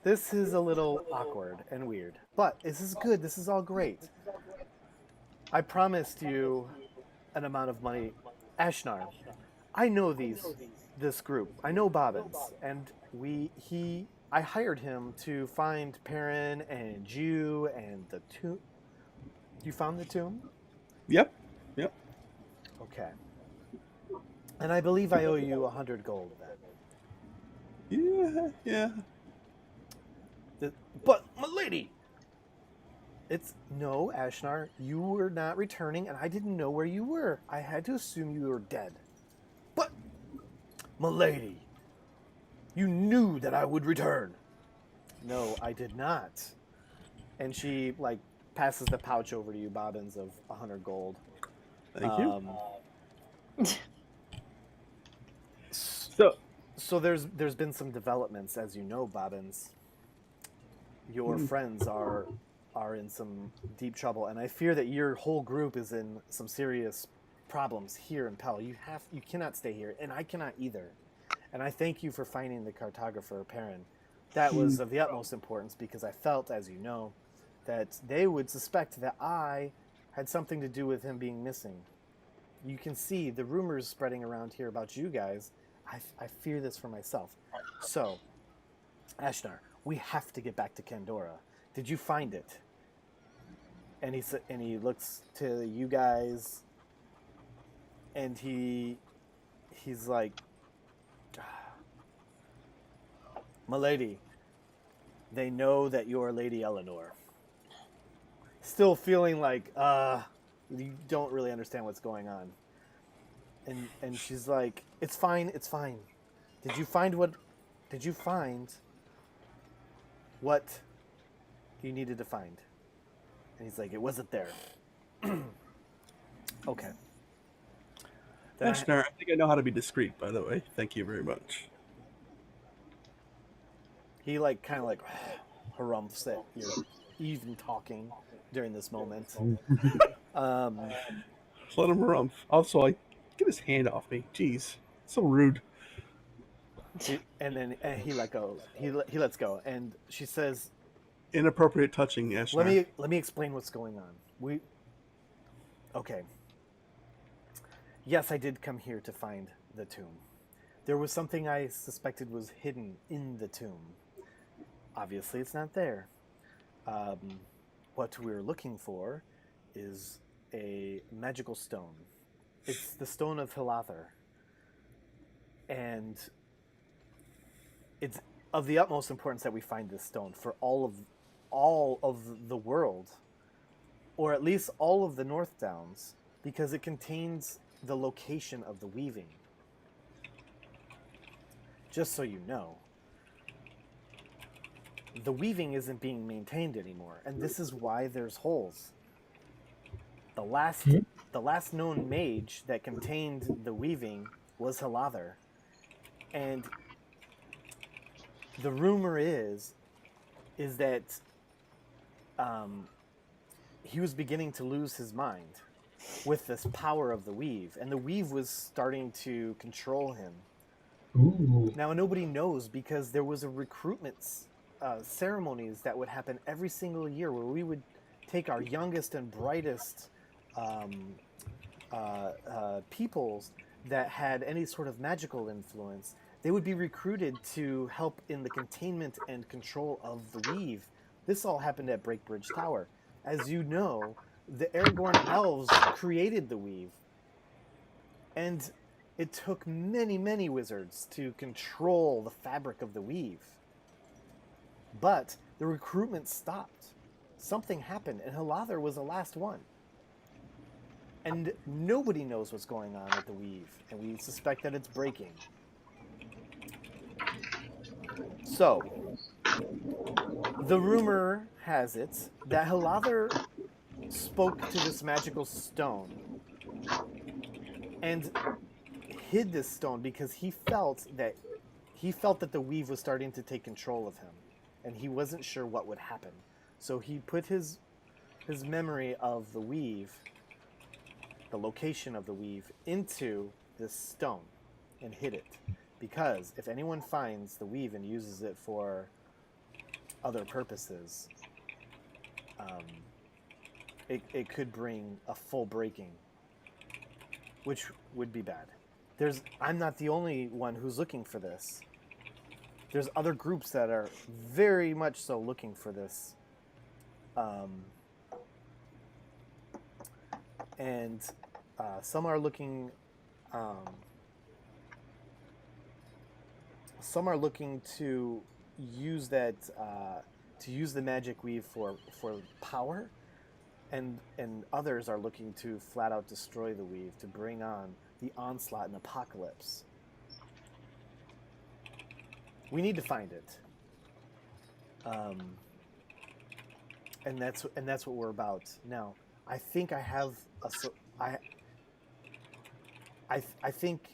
this is a little awkward and weird, but this is good. This is all great. I promised you an amount of money, Ashnar. I know this group. I know Bobbins, and I hired him to find Perrin and you and the tomb. You found the tomb? Yep. Okay. And I believe I owe you 100 gold then. Yeah. But, my lady! No, Ashnar, you were not returning, and I didn't know where you were. I had to assume you were dead. But, my lady, you knew that I would return. No, I did not. And she, like, passes the pouch over to you, Bobbins, of 100 gold. Thank you. So there's been some developments, as you know, Bobbins. Your friends are in some deep trouble, and I fear that your whole group is in some serious problems here in Pell. You cannot stay here, and I cannot either. And I thank you for finding the cartographer, Perrin. That was of the utmost importance because I felt, as you know, that they would suspect that I had something to do with him being missing. You can see the rumors spreading around here about you guys. I fear this for myself. So, Ashnar, we have to get back to Kandora. Did you find it? And he looks to you guys, and he's like, "My lady, they know that you're Lady Elinore." Still feeling like you don't really understand what's going on. And she's like, it's fine. Did you find what you needed to find? And he's like, it wasn't there. Okay. Ashnar, I think I know how to be discreet, by the way. Thank you very much. He kind of harumphs that you're even talking during this moment. Just let him harumph. Also, get his hand off me. Jeez, so rude. And then he lets go, and she says, "Inappropriate touching, Ashnar." Let me explain what's going on. Okay. Yes, I did come here to find the tomb. There was something I suspected was hidden in the tomb. Obviously, it's not there. What we're looking for is a magical stone. It's the stone of Hilather. And it's of the utmost importance that we find this stone for all of the world, or at least all of the North Downs, because it contains the location of the weaving. Just so you know, the weaving isn't being maintained anymore, and this is why there's holes. The last known mage that contained the weaving was Hilather, and the rumor is that he was beginning to lose his mind with this power of the weave, and the weave was starting to control him. Ooh. Now nobody knows because there was a recruitment ceremonies that would happen every single year where we would take our youngest and brightest peoples that had any sort of magical influence. They would be recruited to help in the containment and control of the weave. This all happened at Breakbridge Tower. As you know, the Aragorn elves created the weave. And it took many, many wizards to control the fabric of the weave. But the recruitment stopped. Something happened, and Halather was the last one. And nobody knows what's going on with the weave, and we suspect that it's breaking. So, the rumor has it that Halather spoke to this magical stone and hid this stone because he felt that the weave was starting to take control of him, and he wasn't sure what would happen. So he put his memory of the weave, the location of the weave, into this stone and hid it. Because if anyone finds the weave and uses it for other purposes, it could bring a full breaking, which would be bad. I'm not the only one who's looking for this. There's other groups that are very much so looking for this. And some are looking to use that to use the magic weave for power, and others are looking to flat out destroy the weave to bring on the onslaught and apocalypse. We need to find it, and that's what we're about now. I think I have I think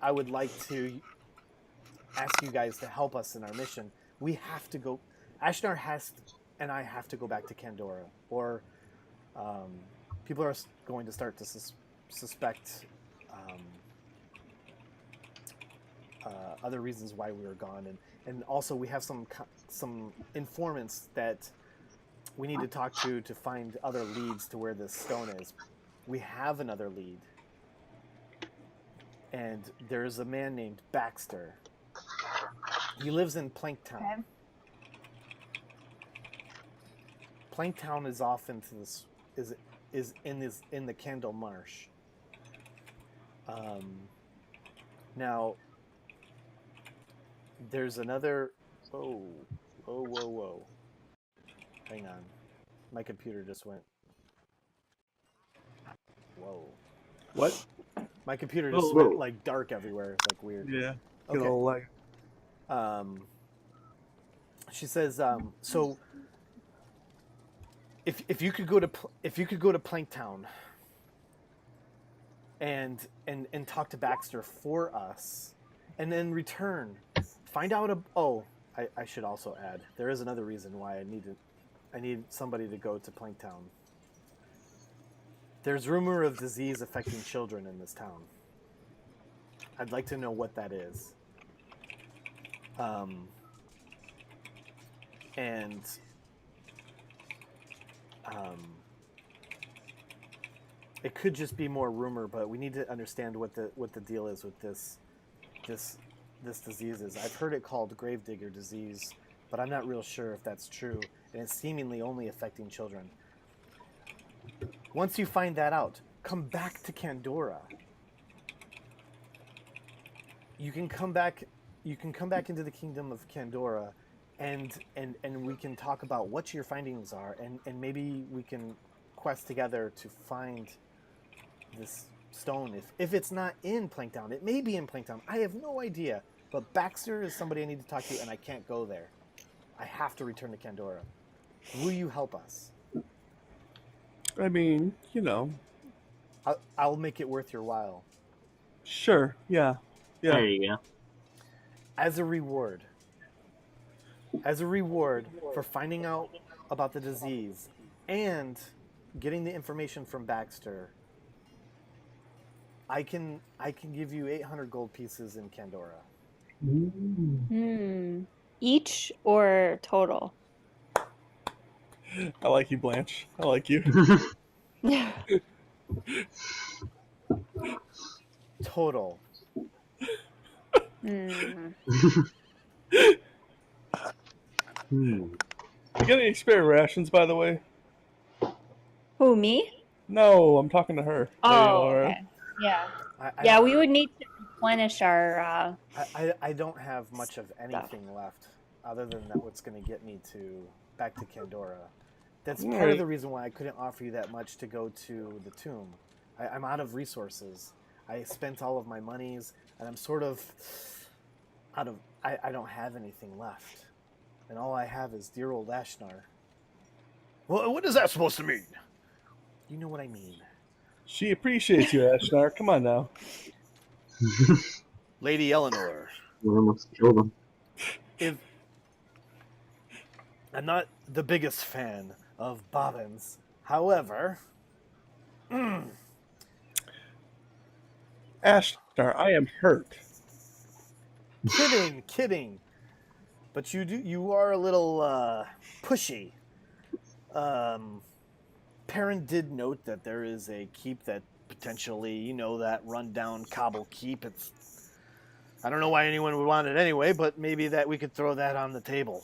I would like to ask you guys to help us in our mission. We have to go. Ashnar and I have to go back to Kandora, or people are going to start to suspect other reasons why we were gone, and also we have some informants that we need to talk to find other leads to where this stone is. We have another lead, and there's a man named Baxter. He lives in Planktown. Okay. Planktown is off into this is in the Candle Marsh. Now there's another. Whoa. Hang on, my computer just went. Whoa. What? My computer just went like dark everywhere. It's like weird. Yeah. Okay. She says, so if you could go to Planktown and talk to Baxter for us, and then return, find out I should also add, there is another reason why I need somebody to go to Planktown. There's rumor of disease affecting children in this town. I'd like to know what that is. It could just be more rumor, but we need to understand what the deal is with this disease is. I've heard it called gravedigger disease, but I'm not real sure if that's true, and it's seemingly only affecting children. Once you find that out, come back to Kandora. You can come back into the kingdom of Kandora, and we can talk about what your findings are, and maybe we can quest together to find this stone. If it's not in Planktown, it may be in Planktown. I have no idea. But Baxter is somebody I need to talk to, and I can't go there. I have to return to Kandora. Will you help us? I mean, I'll make it worth your while. Sure. Yeah. There you go. As a reward for finding out about the disease and getting the information from Baxter, I can give you 800 gold pieces in Kandora. Each or total? I like you, Blanche. I like you. Total. Hmm. Hmm. You got any spare rations, by the way? Who, me? No, I'm talking to her. Lady Oh, Elinore. okay. Yeah. I Yeah, don't. we would need to replenish our I don't have much of stuff. anything left, other than that. What's going to get me back to Candora? That's All part of right. the reason why I couldn't offer you that much to go to the tomb. I'm out of resources. I spent all of my monies, and I'm sort of out of. I don't have anything left, and all I have is dear old Ashnar. Well, what is that supposed to mean? You know what I mean. She appreciates you, Ashnar. Come on now. Lady Elinore. We almost killed him. If I'm not the biggest fan of bobbins, however, Ashnar, I am hurt. kidding. But you are a little pushy. Perrin did note that there is a keep that potentially, that rundown cobble keep. I don't know why anyone would want it anyway, but maybe that we could throw that on the table.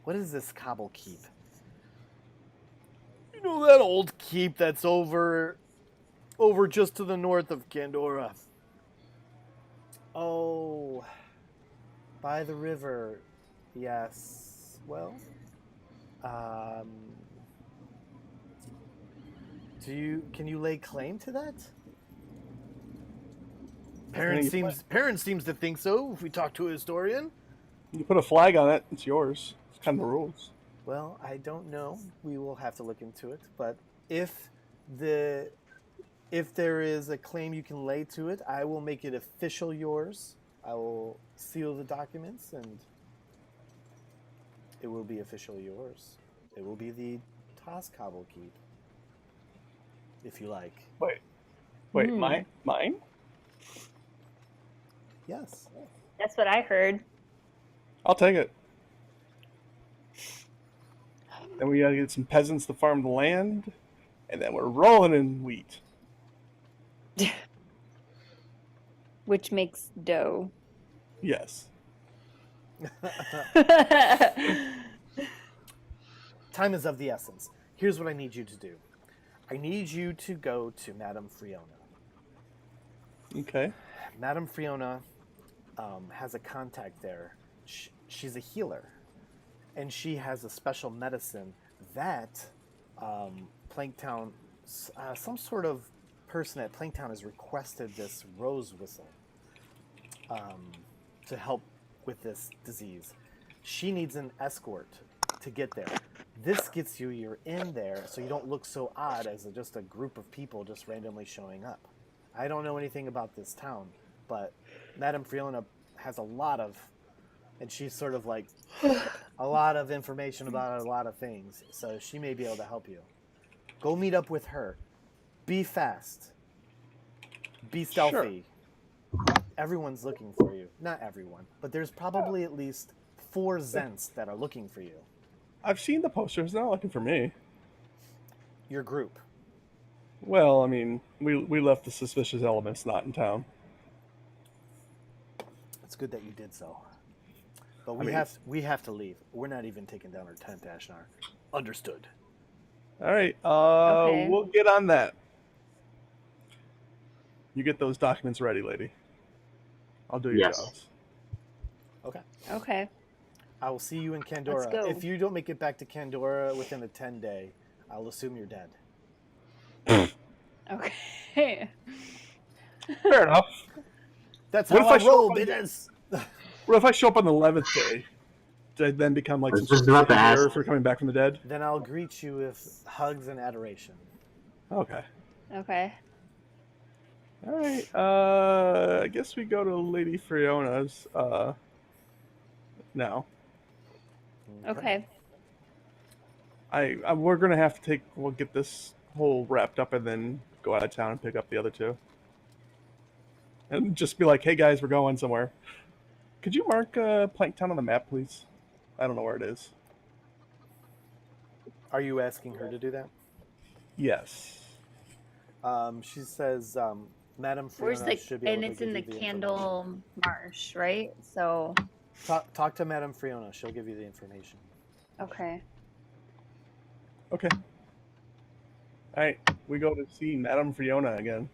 What is this cobble keep? You know that old keep that's over just to the north of Candora. Oh, by the river. Yes. Well, can you lay claim to that? Perrin seems to think so. If we talk to a historian. You put a flag on it, it's yours. It's kind of the rules. Well, I don't know. We will have to look into it. But if there is a claim you can lay to it, I will make it official yours. I will seal the documents, and it will be officially yours. It will be the Cobble Keep, if you like. Wait, mine? Yes. That's what I heard. I'll take it. Then we gotta get some peasants to farm the land, and then we're rolling in wheat. Which makes dough. Yes. Time is of the essence. Here's what I need you to do. I need you to go to Madame Friona. Okay. Madame Friona has a contact there. She's a healer, and she has a special medicine that Planktown, some sort of person at Planktown has requested this rose whistle to help with this disease. She needs an escort to get there. This gets you're in there, so you don't look so odd as just a group of people just randomly showing up. I don't know anything about this town, but Madame Friona has a lot of, and she's sort of like a lot of information about a lot of things, so she may be able to help you. Go meet up with her. Be fast. Be stealthy. Sure. Everyone's looking for you. Not everyone, but there's probably at least 4 Zents that are looking for you. I've seen the posters. They're not looking for me. Your group. Well, I mean, we left the suspicious elements not in town. It's good that you did so. But we have to leave. We're not even taking down our tent, Ashnar. Understood. All right. Okay. We'll get on that. You get those documents ready, lady. I'll do your jobs. Okay. I will see you in Candora. Let's go. If you don't make it back to Candora within a 10-day, I'll assume you're dead. Okay. Fair enough. That's how I roll, bitches. What if I show up on the 11th day? Do I then become like some just sort about to of ask. hero for coming back from the dead? Then I'll greet you with hugs and adoration. Okay. Okay. All right. I guess we go to Lady Friona's now. Okay. We're gonna have to we'll get this whole wrapped up and then go out of town and pick up the other 2. And just be like, hey guys, we're going somewhere. Could you mark Planktown on the map, please? I don't know where it is. Are you asking her to do that? Yes. She says, Madam Where's Fiona the should be and able to it's give in you the the information. Candle Marsh, right? So Talk to Madam Fiona. She'll give you the information. okay. Okay. All right, we go to see Madame Fiona again.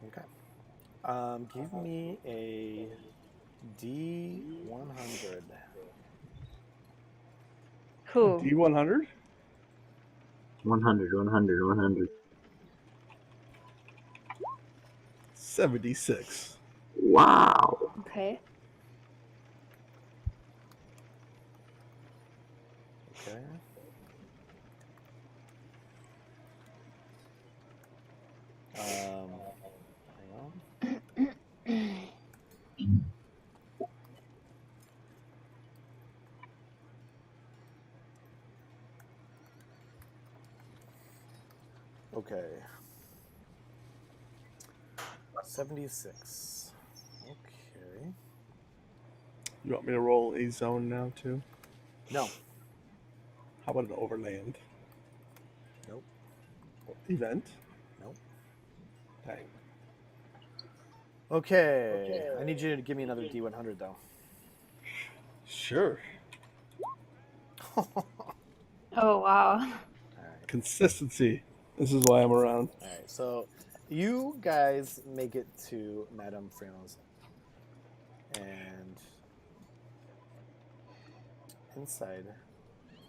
Okay. Give me a D100. Who? D100? 100. 76. Wow. Okay. Okay. Hang on. Okay. 76. Okay. You want me to roll a zone now, too? No. How about an overland? Nope. Event? Nope. Dang. Okay. I need you to give me another D100, though. Sure. Oh wow. All right. Consistency. This is why I'm around. All right. So you guys make it to Madame Fiona's, and inside,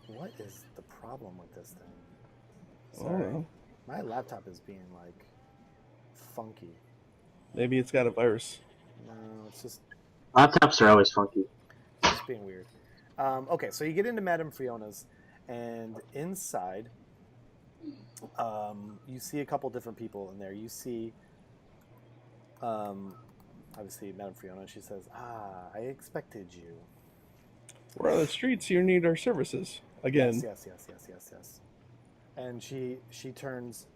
what is the problem with this thing? Sorry. Oh, My laptop is being like funky. maybe it's got a virus. No, it's just Laptops are always funky. being weird. Okay, so you get into Madame Fiona's, and inside, you see a couple different people in there. You see, obviously, Madame Fiona. She says, I expected you. We're on the streets. You need our services again. Yes. And she turns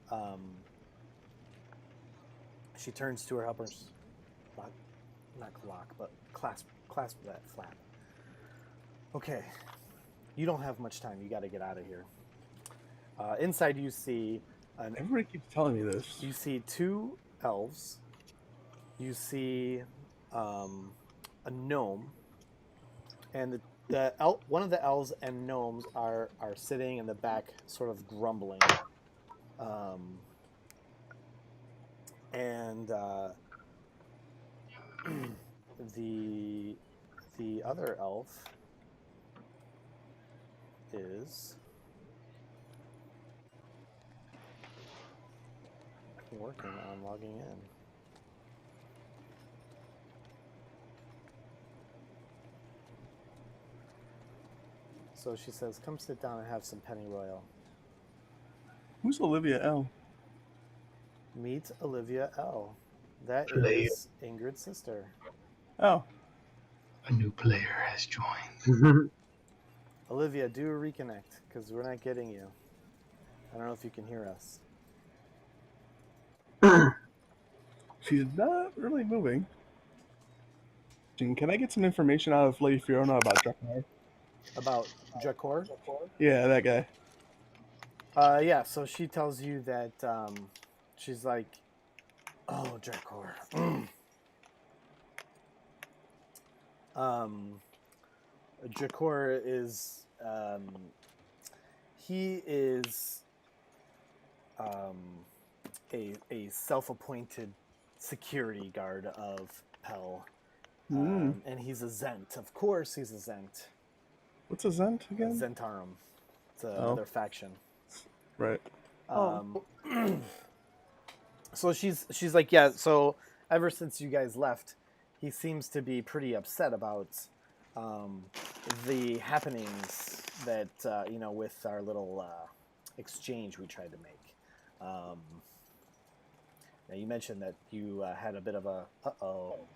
to her helpers, not lock, but clasp that flap. Okay, you don't have much time. You got to get out of here. Inside, you see Everybody keeps telling me this. you see 2 elves. You see a gnome, and one of the elves and gnomes are sitting in the back, sort of grumbling. And the other elf is working on logging in. So she says, "Come sit down and have some pennyroyal." Who's Olivia L? Meet Olivia L. That Player. is Ingrid's sister. Oh, A new player has joined. Olivia, do a reconnect, because we're not getting you. I don't know if you can hear us. she's not really moving. Can I get some information out of Lady Fiona about Draknar? About Jakor? Yeah, that guy. Yeah, so she tells you that she's like, oh, Jakor. Jakor is he is a self-appointed security guard of Pell. And he's a Zent. Of course he's a Zent. What's a Zent again? Zentarum. It's another faction. Right. So she's like, yeah, so ever since you guys left, he seems to be pretty upset about the happenings that, with our little exchange we tried to make. Now you mentioned that you had a bit of a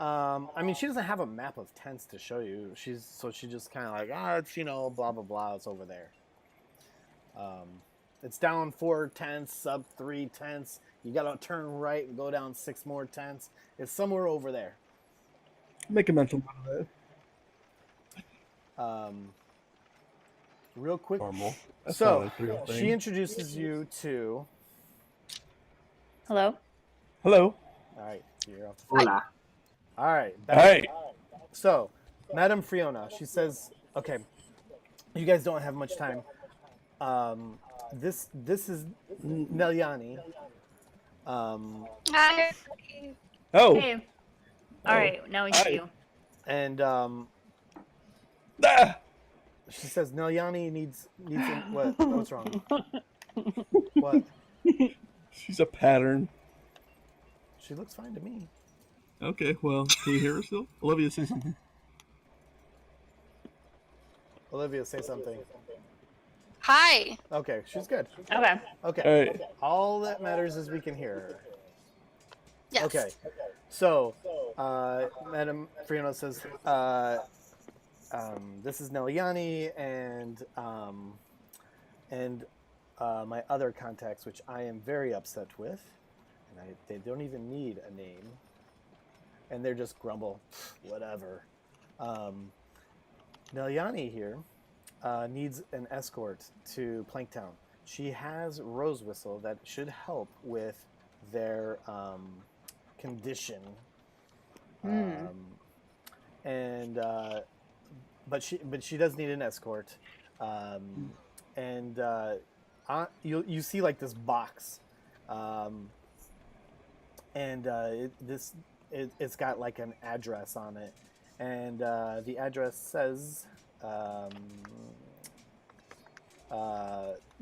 I mean, she doesn't have a map of tents to show you. She just kind of like, it's blah blah blah. It's over there. It's down 4 tents, up 3 tents. You gotta turn right and go down 6 more tents. It's somewhere over there. Make a mental note of that. Real quick. Normal. That's So not a real thing. she introduces you to. Hello. Hello. All right, so you're off the Hola. All right. Hey. So, Madame Fiona, she says, "Okay, you guys don't have much time. This is Nalyanie. Hi. Oh. Hey. All right. Now we see you. And Ah! she says Nalyanie needs what? What's wrong? What? She's a pattern. She looks fine to me. Okay, well, can you hear her still? Olivia, say something. Olivia, say something. Hi. Okay, she's good. Okay. Okay. All right. All that matters is we can hear her. Yes. Okay. So, Madame Fiona says, this is Nalyanie and my other contacts, which I am very upset with, and they don't even need a name, and they're just grumble, whatever. Nalyanie here needs an escort to Planktown. She has Rose Whistle that should help with their condition, but she does need an escort, and you see like this box, and it's got like an address on it, and the address says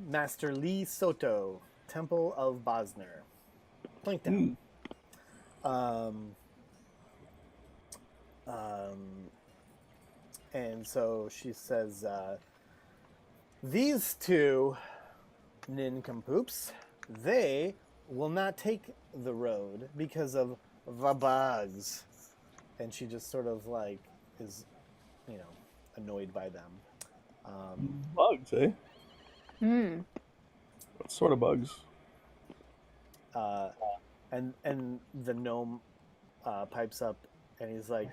Master Lee Soto, Temple of Bosner, Planktown. And so she says, these two nincompoops, they will not take the road because of the bugs. And she just sort of like is, annoyed by them. Bugs, eh? Hmm. What sort of bugs? And the gnome pipes up, and he's like,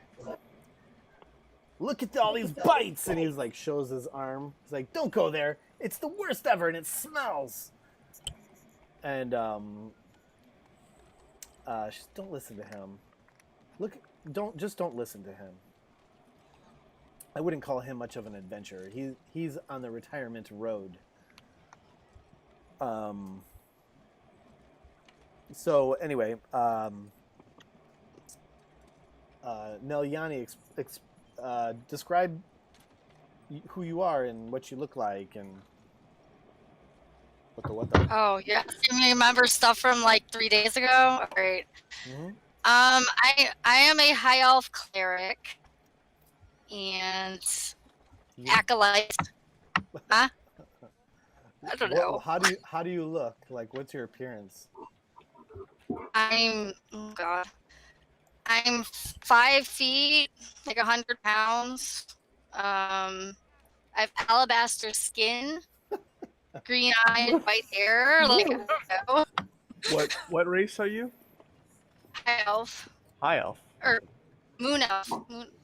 "Look at all these bites!" And he's like, shows his arm. He's like, "Don't go there. It's the worst ever, and it smells." And just don't listen to him. Don't listen to him. I wouldn't call him much of an adventurer. He's on the retirement road. So anyway, Nalyanie, describe who you are and what you look like and what the. Oh, yeah. You remember stuff from like 3 days ago? All right. Mm-hmm. I am a high elf cleric and acolyte. Huh? I don't know. How do you look? Like, what's your appearance? I'm 5 feet, like 100 pounds. I have alabaster skin, green-eyed, white hair. Like, I don't know. What race are you? High elf. High elf. Or moon elf.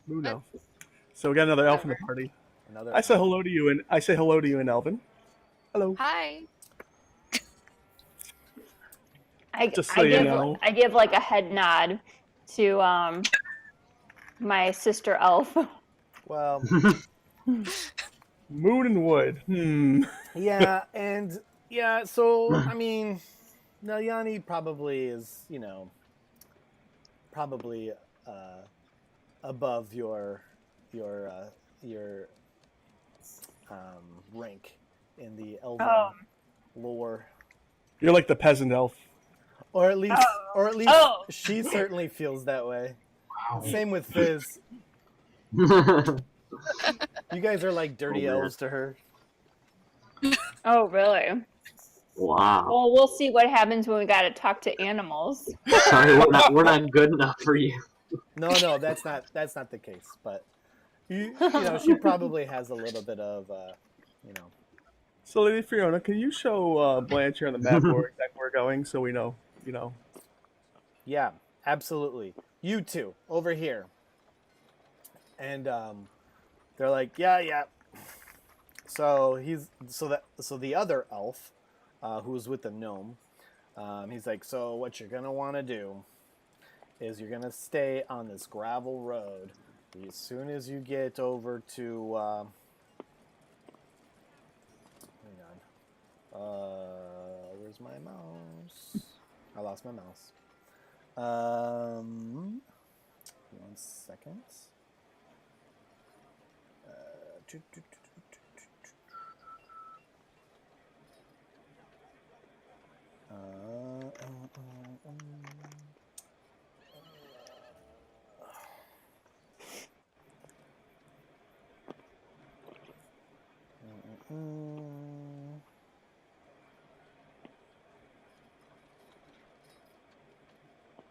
Moon elf. So we got another elf in the party. I say hello to you in Elven. Hello. Hi. I give like a head nod to my sister elf. Well, Moon and wood. yeah, and yeah. So I mean, Nalyanie probably is, probably above your rank in the elven lore, You're like the peasant elf. or at least she certainly feels that way. Wow. Same with Fizz. You guys are like dirty elves to her. Oh, really? Wow. Well, we'll see what happens when we got to talk to animals. Sorry, we're not good enough for you. No, that's not the case. But she probably has a little bit of So, Lady Fiona, can you show Blanche here on the map where exactly we're going so we know, Yeah, absolutely. You two over here. And they're like, yeah. So the other elf, who's with the gnome, he's like, so what you're gonna want to do is you're gonna stay on this gravel road. As soon as you get over to, hang on, where's my mouse? I lost my mouse. 1 second.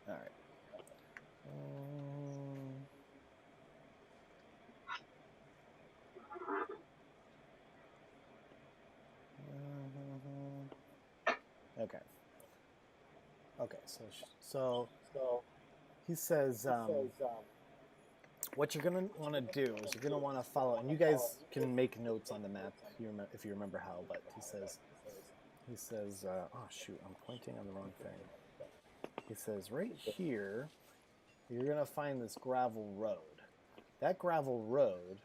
All right. Okay. So he says, what you're gonna want to do is you're gonna want to follow, and you guys can make notes on the map if you remember how. But he says, oh shoot, I'm pointing on the wrong thing. He says right here, you're gonna find this gravel road. That gravel road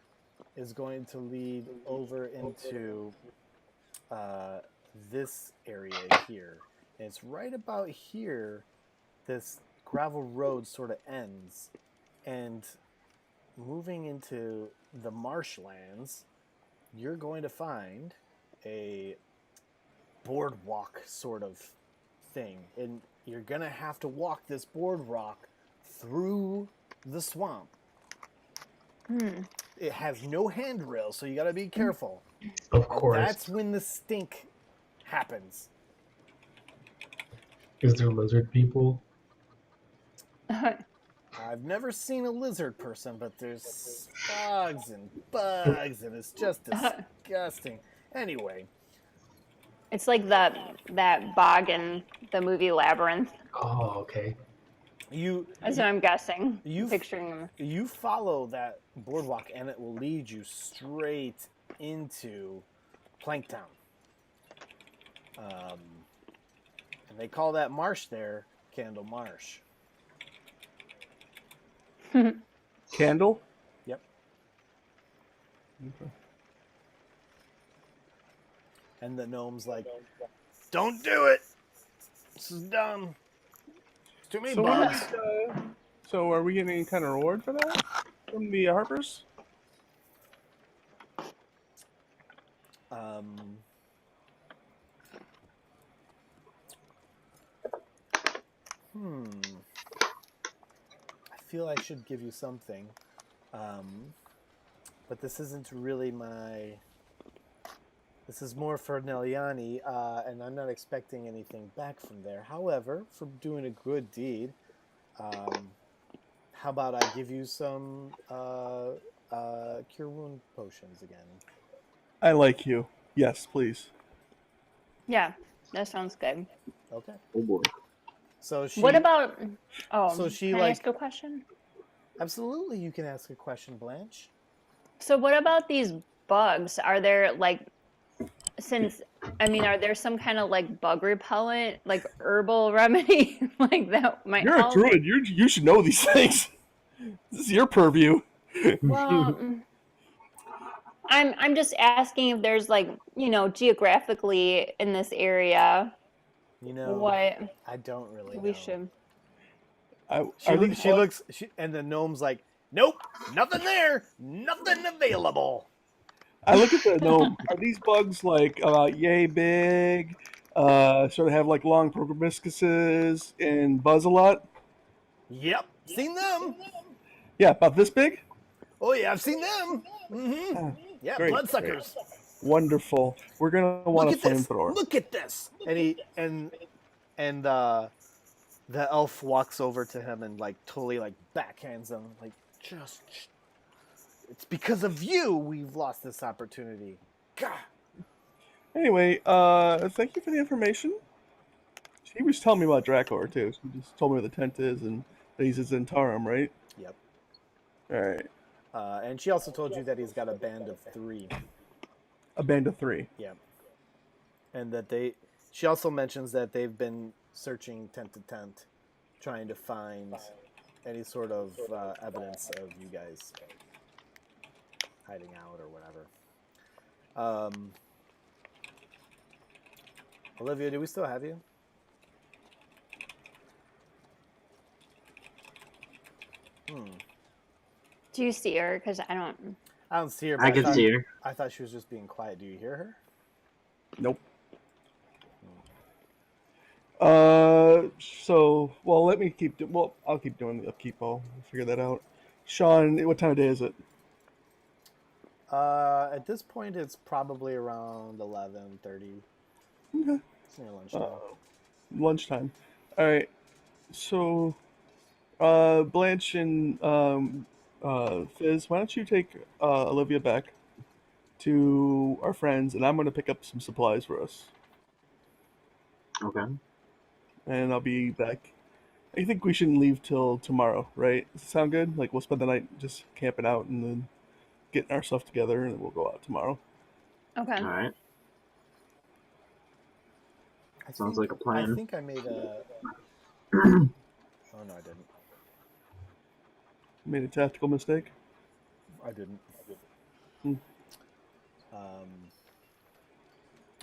is going to lead over into this area here. And it's right about here this gravel road sort of ends. And moving into the marshlands, you're going to find a boardwalk sort of thing. And you're going to have to walk this boardwalk through the swamp. It has no handrail, so you got to be careful. Of course. That's when the stink happens. Is there lizard people? I've never seen a lizard person, but there's frogs and bugs, and it's just disgusting. Anyway. It's like that bog in the movie Labyrinth. Oh, okay. That's what I'm guessing. Picturing them. You follow that boardwalk, and it will lead you straight into Planktown. And they call that marsh there Candle Marsh. Candle? Yep. Okay. And the gnome's like, don't do it! This is dumb. It's too many bugs. So are we getting any kind of reward for that from the Harpers? I feel I should give you something, but this isn't really my... This is more for Nalyanie, and I'm not expecting anything back from there. However, for doing a good deed, how about I give you some cure wound potions again? I like you. Yes, please. Yeah, that sounds good. Okay. Oh boy. So she... What about... Oh, so she, can I like... ask a question? Absolutely, you can ask a question, Blanche. So what about these bugs? Are there, like... are there some kind of, like, bug repellent, like, herbal remedy like that might You're help? a druid. You should know these things. This is your purview. Well, I'm just asking if there's, like, geographically in this area, what I don't really we know. should... She looks, and the gnome's like, nope, nothing there, nothing available. I look at the gnome. Are these bugs like yay big? Sort of have like long proboscises and buzz a lot? Yep, seen them. Yeah, about this big? Oh yeah, I've seen them. Mm-hmm. Yeah, great, bloodsuckers. Great. Wonderful. We're gonna want a flamethrower. Look at this. And the elf walks over to him and like totally like backhands him, like just. It's because of you we've lost this opportunity. God. Anyway, thank you for the information. He was telling me about Dracor too. So he just told me where the tent is and that he's at Zentarum, right? Yep. All right. And she also told you that he's got a band of 3. A band of 3. Yeah. And that she also mentions that they've been searching tent to tent, trying to find any sort of evidence of you guys hiding out or whatever. Olivia, do we still have you? Do you see her? Because I don't. I don't see her. I can see her. I thought she was just being quiet. Do you hear her? Nope. Well, let me keep. I'll keep doing the upkeep. I'll figure that out. Sean, what time of day is it? At this point, it's probably around 11:30. Okay. It's near lunchtime. Lunchtime. All right. So, Blanche and Fizz, why don't you take Olivia back to our friends, and I'm going to pick up some supplies for us. Okay. And I'll be back. I think we shouldn't leave till tomorrow, right? Does it sound good? Like, we'll spend the night just camping out and then getting our stuff together, and we'll go out tomorrow. Okay. All right. Sounds like a plan. I think I made a... Oh, no, I didn't. Made a tactical mistake? I didn't.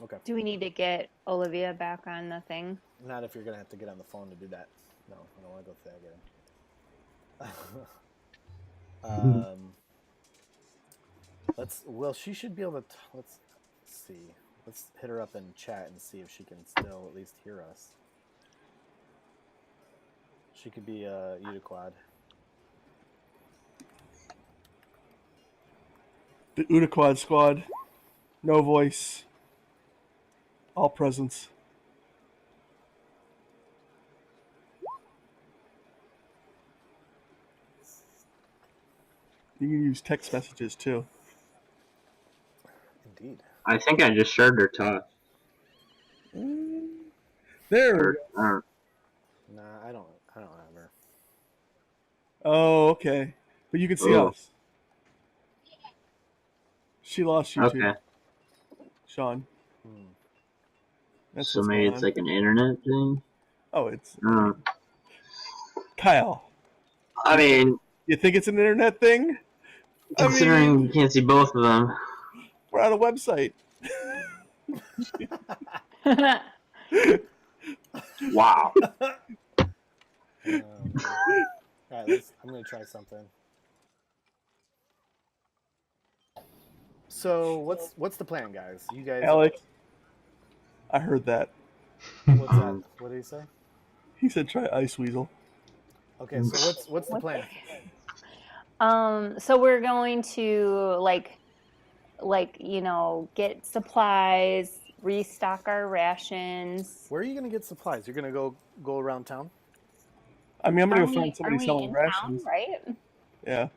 Okay. Do we need to get Olivia back on the thing? Not if you're going to have to get on the phone to do that. No, I don't want to go through that again. Well, she should be able to... Let's see. Let's hit her up in chat and see if she can still at least hear us. She could be a Udaquad. The Udaquad squad. No voice. All presence. You can use text messages too. Indeed. I think I just shared her talk. There. Nah, I don't have her. Oh, okay. But you can see us. She lost you too, Sean. That's So maybe it's like an internet thing? Oh, it's... Kyle. I mean... You think it's an internet thing? Considering you can't see both of them. We're on a website. Wow. Alright, I'm going to try something. So, what's the plan, guys? You guys... Alex, I heard that. What's that? What did he say? He said try Ice Weasel. Okay, so what's the plan? So we're going to get supplies, restock our rations. Where are you going to get supplies? You're going to go around town? I mean, I'm going to go find somebody selling rations. Town, right? Yeah.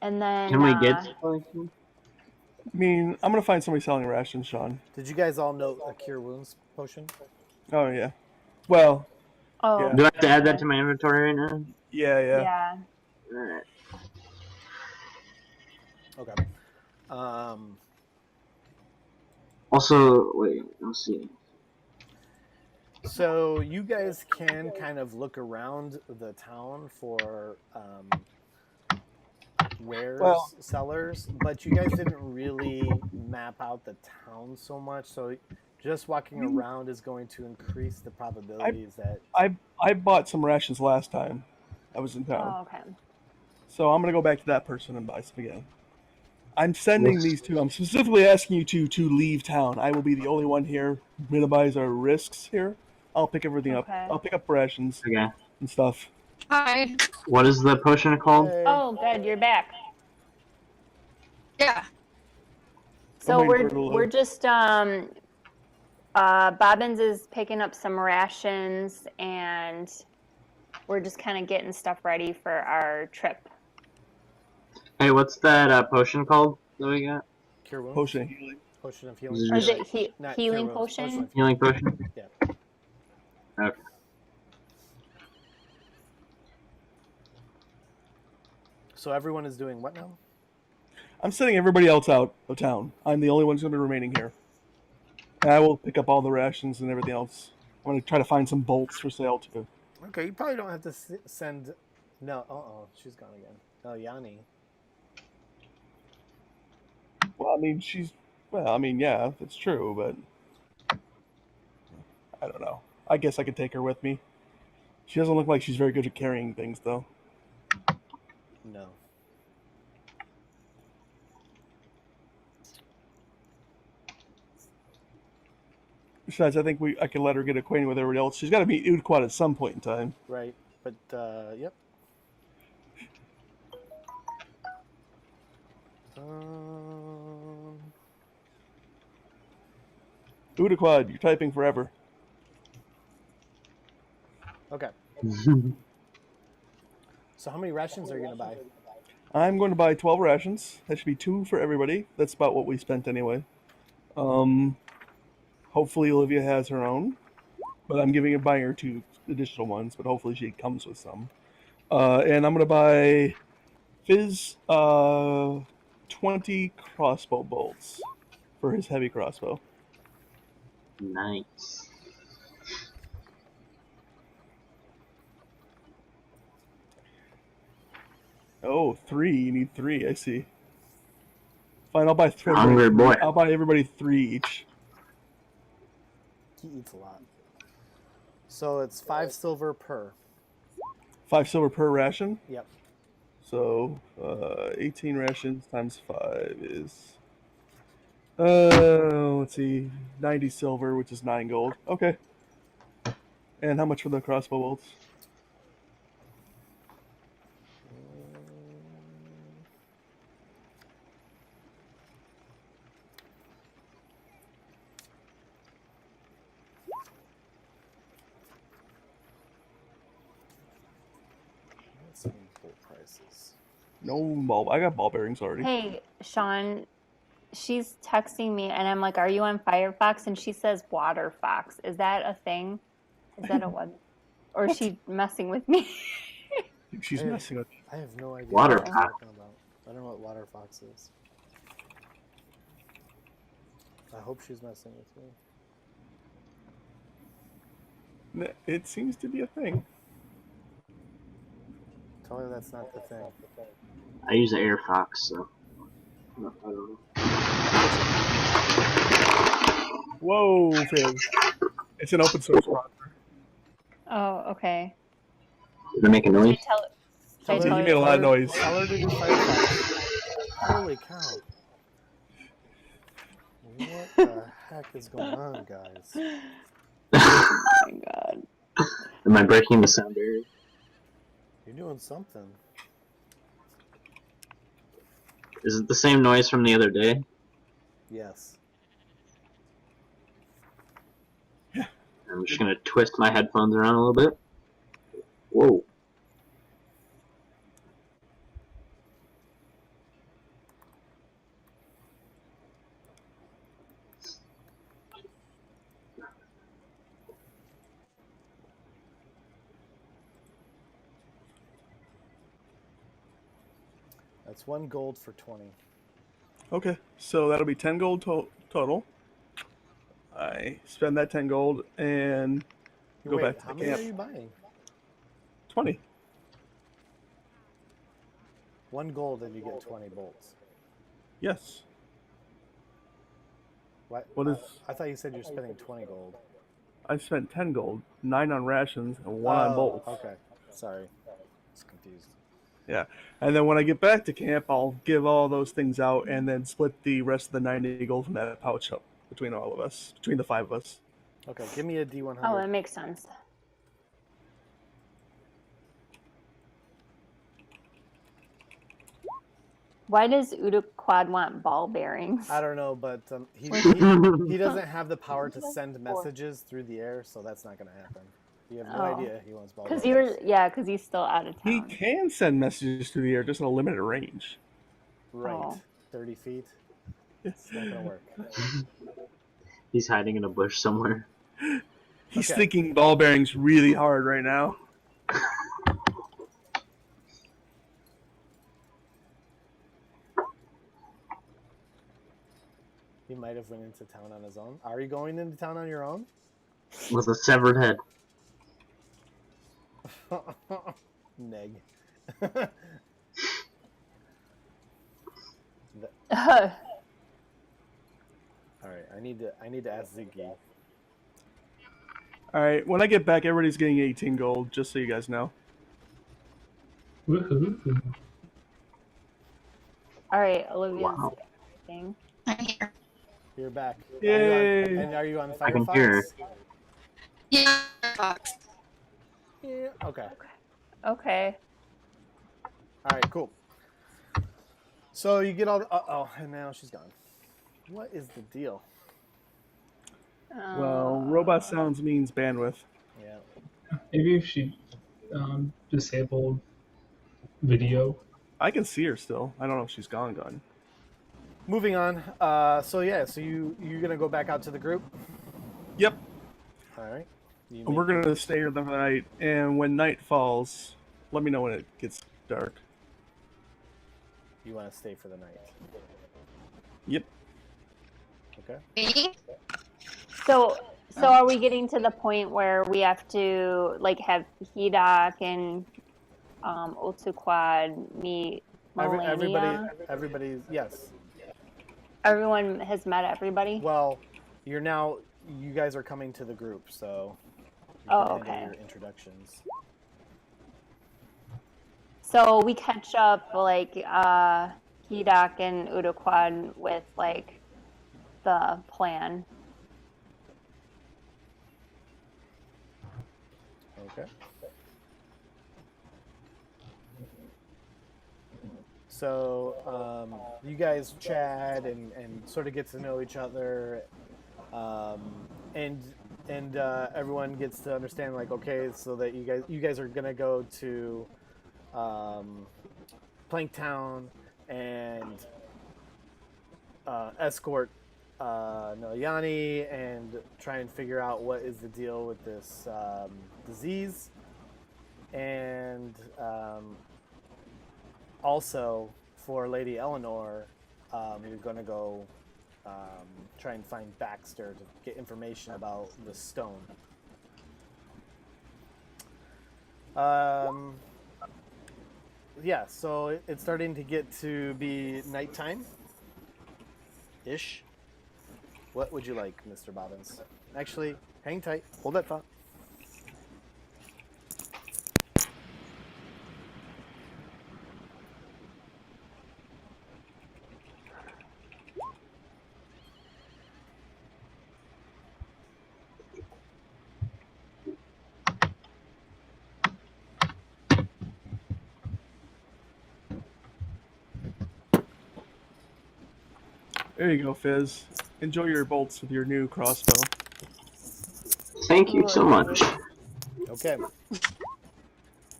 And then can we get supplies? I mean, I'm going to find somebody selling rations, Sean. Did you guys all know a Cure Wounds potion? Oh, yeah. Well... Oh. Yeah. Do I have to add that to my inventory right now? Yeah. Alright. Okay. Also, wait, let's see. So you guys can kind of look around the town for wares, sellers, but you guys didn't really map out the town so much, so just walking around is going to increase the probabilities that... I bought some rations last time I was in town. Oh, okay. So I'm going to go back to that person and buy some again. I'm sending these two. I'm specifically asking you to leave town. I will be the only one here. Minimize our risks here. I'll pick everything up. I'll pick up rations and stuff. Hi. What is the potion called? Oh, good. You're back. Yeah. So we're just Bobbins is picking up some rations, and we're just kind of getting stuff ready for our trip. Hey, what's that potion called that we got? Cure Wounds? Potion of healing. Potion of healing. Or is it healing potion? Healing potion? Yeah. Okay. So everyone is doing what now? I'm sending everybody else out of town. I'm the only one who's going to be remaining here. And I will pick up all the rations and everything else. I'm going to try to find some bolts for sale too. Okay, you probably don't have to send. No, she's gone again. Nalyanie. Well, I mean, yeah, that's true, but I don't know. I guess I could take her with me. She doesn't look like she's very good at carrying things, though. No. Besides, I think I can let her get acquainted with everybody else. She's got to meet Udquad at some point in time. Right, but yep. Udquad, you're typing forever. Okay. So how many rations are you going to buy? I'm going to buy 12 rations. That should be 2 for everybody. That's about what we spent anyway. Hopefully Olivia has her own, but I'm buying her 2 additional ones, but hopefully she comes with some. And I'm going to buy Fizz 20 crossbow bolts for his heavy crossbow. Nice. Oh, 3. You need 3. I see. Fine, I'll buy 3. Hungry boy. I'll buy everybody 3 each. He eats a lot. So it's 5 silver per. 5 silver per ration? Yep. So 18 rations times 5 is let's see, 90 silver, which is 9 gold. Okay. And how much for the crossbow bolts? Prices. No ball. I got ball bearings already. Hey, Sean, she's texting me, and I'm like, "Are you on Firefox?" And she says Water Fox. Is that a thing? Is that a web? Or is she messing with me? She's messing with. I have no idea Water what you're Fox. talking about. I don't know what Water Fox is. I hope she's messing with me. It seems to be a thing. Tell her that's not the thing. I use the Air Fox, so I don't know. Whoa, Fizz. It's an open source project. Oh, okay. Did I make a noise? Should I tell You made a lot of noise. Tell her to do Firefox. Holy cow. What the heck is going on, guys? Oh my god. Am I breaking the sound barrier? You're doing something. Is it the same noise from the other day? Yes. I'm just gonna twist my headphones around a little bit. Whoa. That's 1 gold for 20. Okay, so that'll be 10 gold total. I spend that 10 gold and go Wait, back to how the many camp. are you buying? 20. 1 gold and you get 20 bolts. Yes. What? What is? I thought you said you're spending 20 gold. I spent 10 gold, 9 on rations, and 1 on bolts. Okay. Sorry. I was confused. Yeah. And then when I get back to camp, I'll give all those things out and then split the rest of the 90 gold from that pouch up between all of us, between the 5 of us. Okay, give me a D100. Oh, that makes sense. Why does Udaquad want ball bearings? I don't know, but he doesn't have the power to send messages through the air, so that's not going to happen. You have no idea he wants ball Because bearings. because he's still out of He town. can send messages through the air, just in a limited range. Right. Oh. 30 feet. It's not going to work. He's hiding in a bush somewhere. He's Okay. thinking ball bearings really hard right now. He might have went into town on his own. Are you going into town on your own? With a severed head. Neg. All right, I need to ask Ziggy. All right, when I get back, everybody's getting 18 gold, just so you guys know. Woohoo. All right, Olivia's Wow. thing. I'm here. You're back. Yay! Are you on I can Firefox? hear. Yeah, Fox. Yeah. Okay. Okay. All right. Cool. So you get all. Oh, and now she's gone. What is the deal? Well, robot sounds means bandwidth. Yeah. Maybe if she disabled video. I can see her still. I don't know if she's gone. Moving on. So you're gonna go back out to the group. Yep. All right. And we're gonna stay here the night, and when night falls, let me know when it gets dark. You want to stay for the night. Yep. Okay. Me? So are we getting to the point where we have to like have Hidak and Otsuquad meet Nalyanie? Everybody's yes. Everyone has met everybody? Well, you guys are coming to the group, so you Oh, can handle okay. your introductions. So we catch up like Hidak and Udaquad with like the plan. Okay. So you guys chat and sort of get to know each other, and everyone gets to understand like, okay, so that you guys are gonna go to Planktown and escort Nalyanie and try and figure out what is the deal with this disease, and also for Lady Elinore, you're going to go try and find Baxter to get information about the stone. Yeah, so it's starting to get to be nighttime ish. What would you like, Mr. Bobbins? Actually, hang tight. Hold that thought. There you go, Fizz. Enjoy your bolts with your new crossbow. Thank you so much. Okay.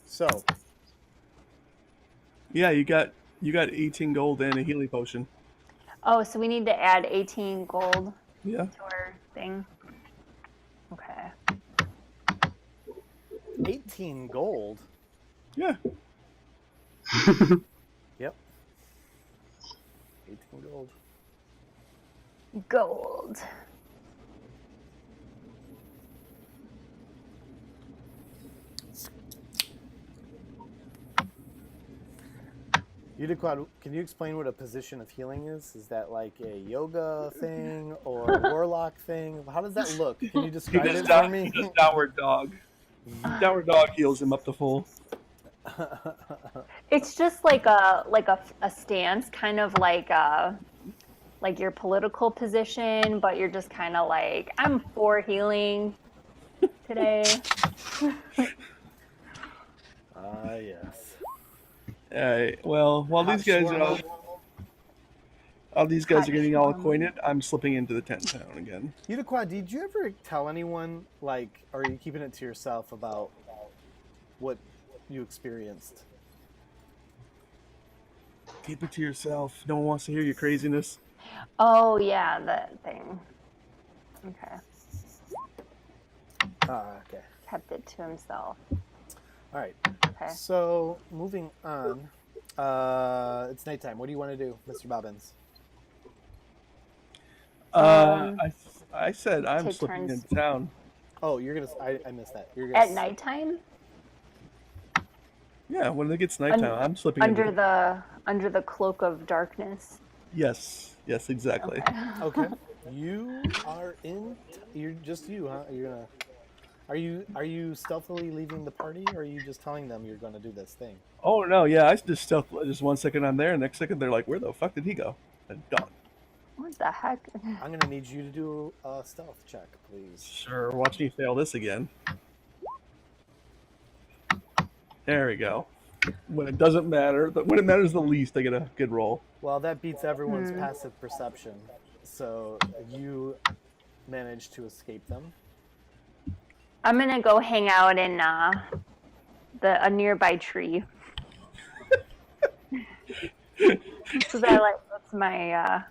So, Yeah, you got 18 gold and a healing potion. Oh, so we need to add 18 gold Yeah. to our thing. Okay. 18 gold. Yeah. Yep. 18 gold. Gold. Udiquad, can you explain what a position of healing is? Is that like a yoga thing or a warlock thing? How does that look? Can you describe it for me? He does downward dog. Downward dog heals him up to full. It's just like a stance, kind of like your political position, but you're just kind of like, I'm for healing today. Yes. Well, while these guys are getting all Hot acquainted, I'm slipping into the tent town again. Udiquad, did you ever tell anyone, like, or are you keeping it to yourself about what you experienced? Keep it to yourself. No one wants to hear your craziness. Oh yeah, that thing. Okay. Okay. Kept it to himself. All right. Okay. So, moving on. It's nighttime. What do you want to do, Mr. Bobbins? I said I'm take slipping turns. into town. Oh, you're gonna. I missed that. You're gonna At nighttime, Yeah, when it gets nighttime, I'm slipping under into. the cloak of darkness. Yes, exactly. Okay. Okay. You are in. You're just you, huh? You're gonna. Are you stealthily leaving the party, or are you just telling them you're gonna do this thing? Oh no, yeah, I just stealth. Just 1 second I'm there, next second they're like, "Where the fuck did he go?" And gone. What the heck? I'm gonna need you to do a stealth check, please. Sure, watch me fail this again. There we go. When it doesn't matter, when it matters the least, I get a good roll. Well, that beats everyone's passive perception, so you managed to escape them. I'm gonna go hang out in a nearby tree. So that's my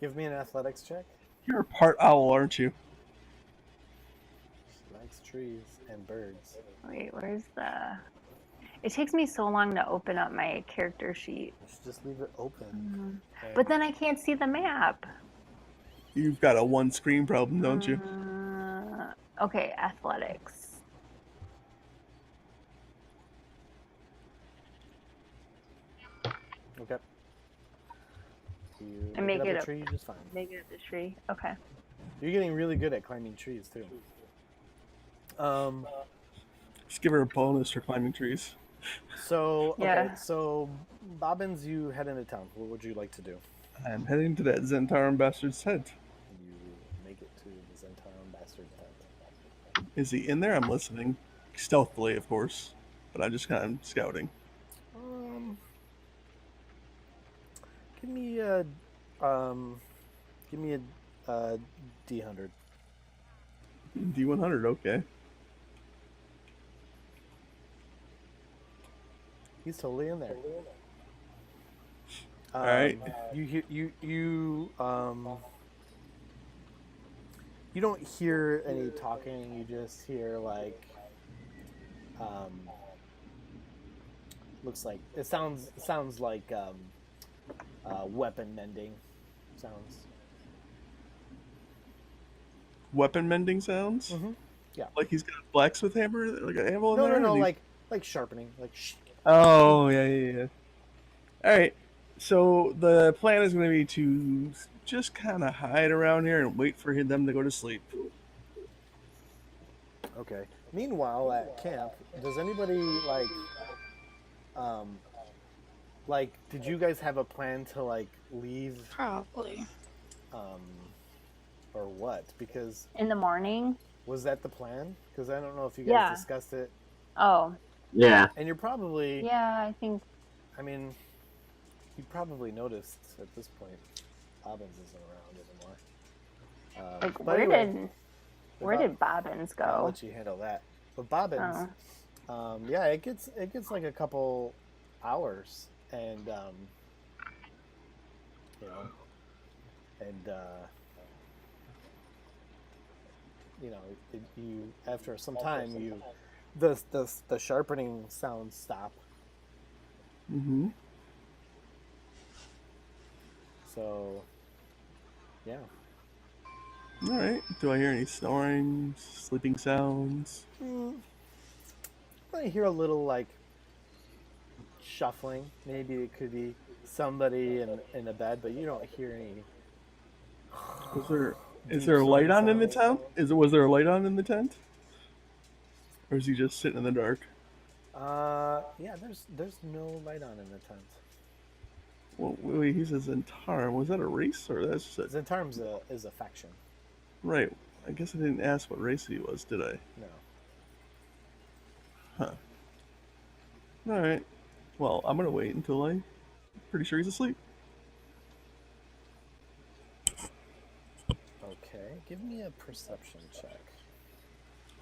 Give me an athletics check. You're a part owl, aren't you? She likes trees and birds. Wait, where's the? It takes me so long to open up my character sheet. You should just leave it open. But then I can't see the map. You've got a one screen problem, don't you? Okay, athletics. Okay. You I make up it a up. tree just fine. Make it the tree. Okay. You're getting really good at climbing trees too. Just give her a bonus for climbing trees. So okay, Yeah. so Bobbins, you head into town. What would you like to do? I'm heading to that Zentarum bastard's tent. You make it to the Zentarum bastard tent. Is he in there? I'm listening. Stealthily, of course. But I'm just kind of scouting. Give me a D100. D100, okay. He's totally in there. All right. You don't hear any talking. You just hear like looks like it sounds like weapon mending sounds. Weapon mending sounds? Mm-hmm. Yeah. Like he's got a blacksmith hammer, like an anvil in there? No, and like sharpening, like. Oh, yeah. All right. So the plan is going to be to just kind of hide around here and wait for them to go to sleep. Okay. Meanwhile, at camp, does anybody did you guys have a plan to leave, Probably. or what? Because In the morning. was that the plan? Because I don't know if you guys Yeah. discussed it. Oh. Yeah. And you're probably, Yeah, I think. I mean, you probably noticed at this point, Bobbins isn't around anymore. But anyway, Where did Bobbins I'll go? let you handle that. But Bobbins, yeah, it gets like a couple hours, and you after some time the sharpening sounds stop. Mm-hmm. So, yeah. All right. Do I hear any snoring, sleeping sounds? I hear a little shuffling. Maybe it could be somebody in a bed, but you don't hear any. Is there a light on in the tent? Was there a light on in the tent? Or is he just sitting in the dark? Yeah, there's no light on in the tent. Well, wait, he says Zentarum. Was that a race or that's just a... Zentarum is a faction. Right. I guess I didn't ask what race he was, did I? No. Huh. Alright. Well, I'm gonna wait until I'm pretty sure he's asleep. Okay, give me a perception check.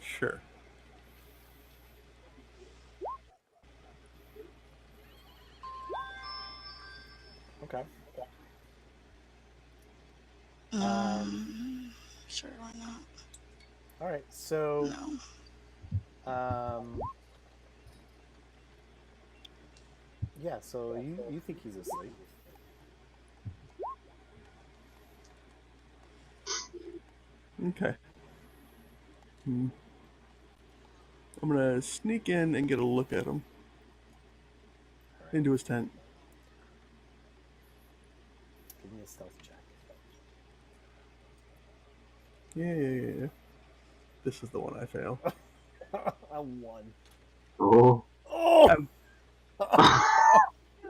Sure. Okay. Sure, why not? All right, so No. yeah, so you think he's asleep. Okay. I'm gonna sneak in and get a look at him. Right. Into his tent. Give me a stealth check. Yeah. This is the one I fail. A 1. Oh. Oh!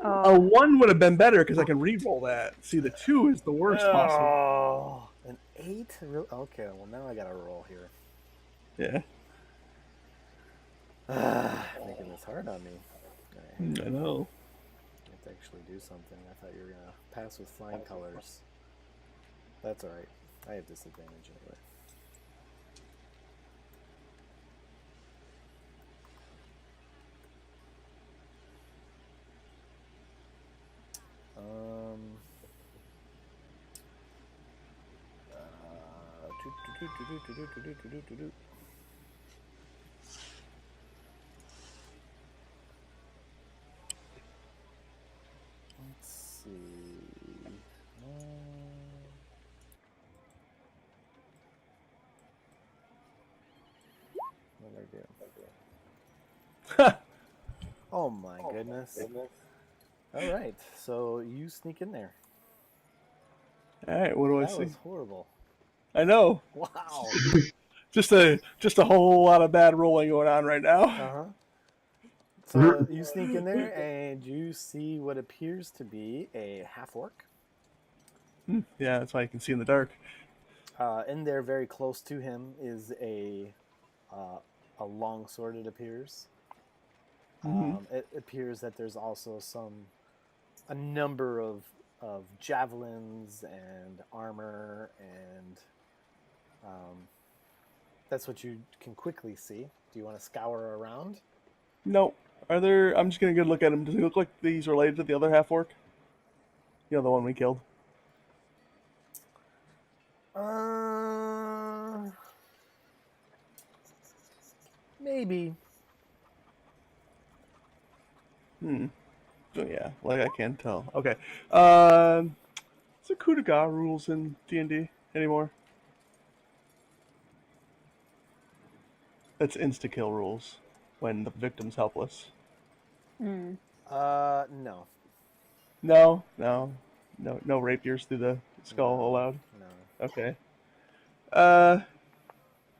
A 1 would have been better because I can re-roll that. See, the 2 is the worst possible. Oh, an 8? Okay, well now I gotta roll here. Yeah. Making this hard on me. I know. I have to actually do something. I thought you were gonna pass with flying colors. That's alright. I have disadvantage anyway. Let's see. What did I do? Oh my goodness. Alright, so you sneak in there. Alright, what do I That see? was horrible. I know. Wow. Just a whole lot of bad rolling going on right now. Uh-huh. So you sneak in there and you see what appears to be a half-orc. Yeah, that's why you can see in the dark. In there, very close to him, is a longsword, it appears. It appears that there's also a number of javelins and armor, and that's what you can quickly see. Do you want to scour around? No. I'm just going to go look at him. Does he look like he's related to the other half-orc? You know, the one we killed? Maybe. So yeah, like I can't tell. Okay. Is there coup de grace rules in D&D anymore? That's insta-kill rules when the victim's helpless. No. No rapiers through the skull allowed? No. Okay.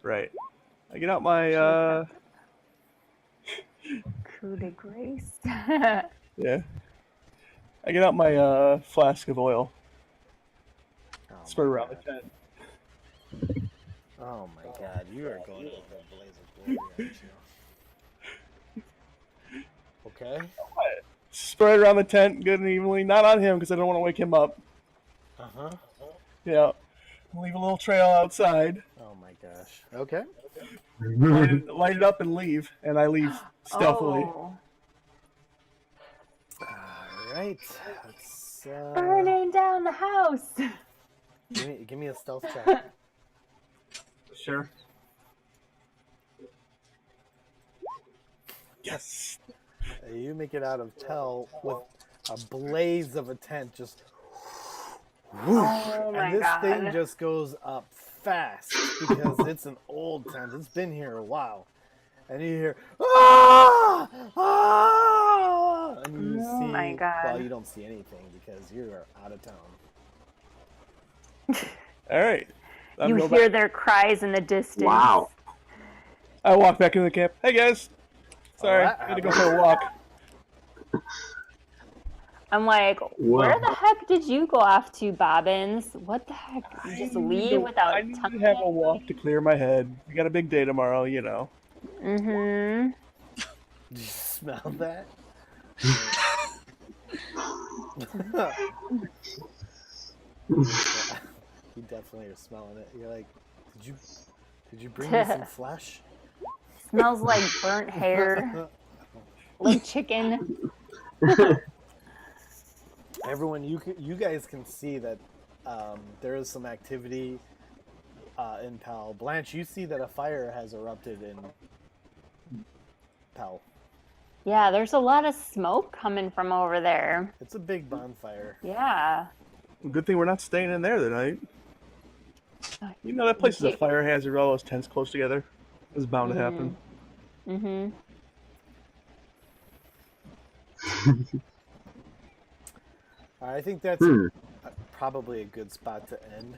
Right. I get out my, Coup de grace. yeah. I get out my, flask of oil. Oh, Spread my around God. the tent. Oh my God, you are going over a blaze of glory, aren't you? Okay. Spread around the tent good and evenly. Not on him because I don't want to wake him up. Uh-huh. Yeah. Leave a little trail outside. Oh my gosh. Okay. Light it up and leave. And I leave stealthily. Oh. All right. Let's Burning down the house. give me a stealth check. Sure. Yes. You make it out of Tell with a blaze of a tent just Oh my and this God. thing just goes up fast because it's an old tent. It's been here a while. And you hear, ah! Ah! And you Oh see, my God. well, you don't see anything because you are out of town. All right. You hear their cries in the distance. Wow. I walk back into the camp. Hey guys. Sorry, Alright, I had to go for a walk. I'm like, where the heck did you go off to, Bobbins? What the heck? You just leave without I need to telling have me? a walk to clear my head. We got a big day tomorrow, you know. Mm-hmm. Did you smell that? You definitely are smelling it. You're like, did you bring me some flesh? Smells like burnt hair, like chicken. Everyone, you guys can see that there is some activity in Pal. Blanche, you see that a fire has erupted in Pal. Yeah, there's a lot of smoke coming from over there. It's a big bonfire. Yeah. Good thing we're not staying in there tonight. You know, that place is a fire hazard. All those tents close together. It's bound to happen. Mm-hmm. I think that's probably a good spot to end.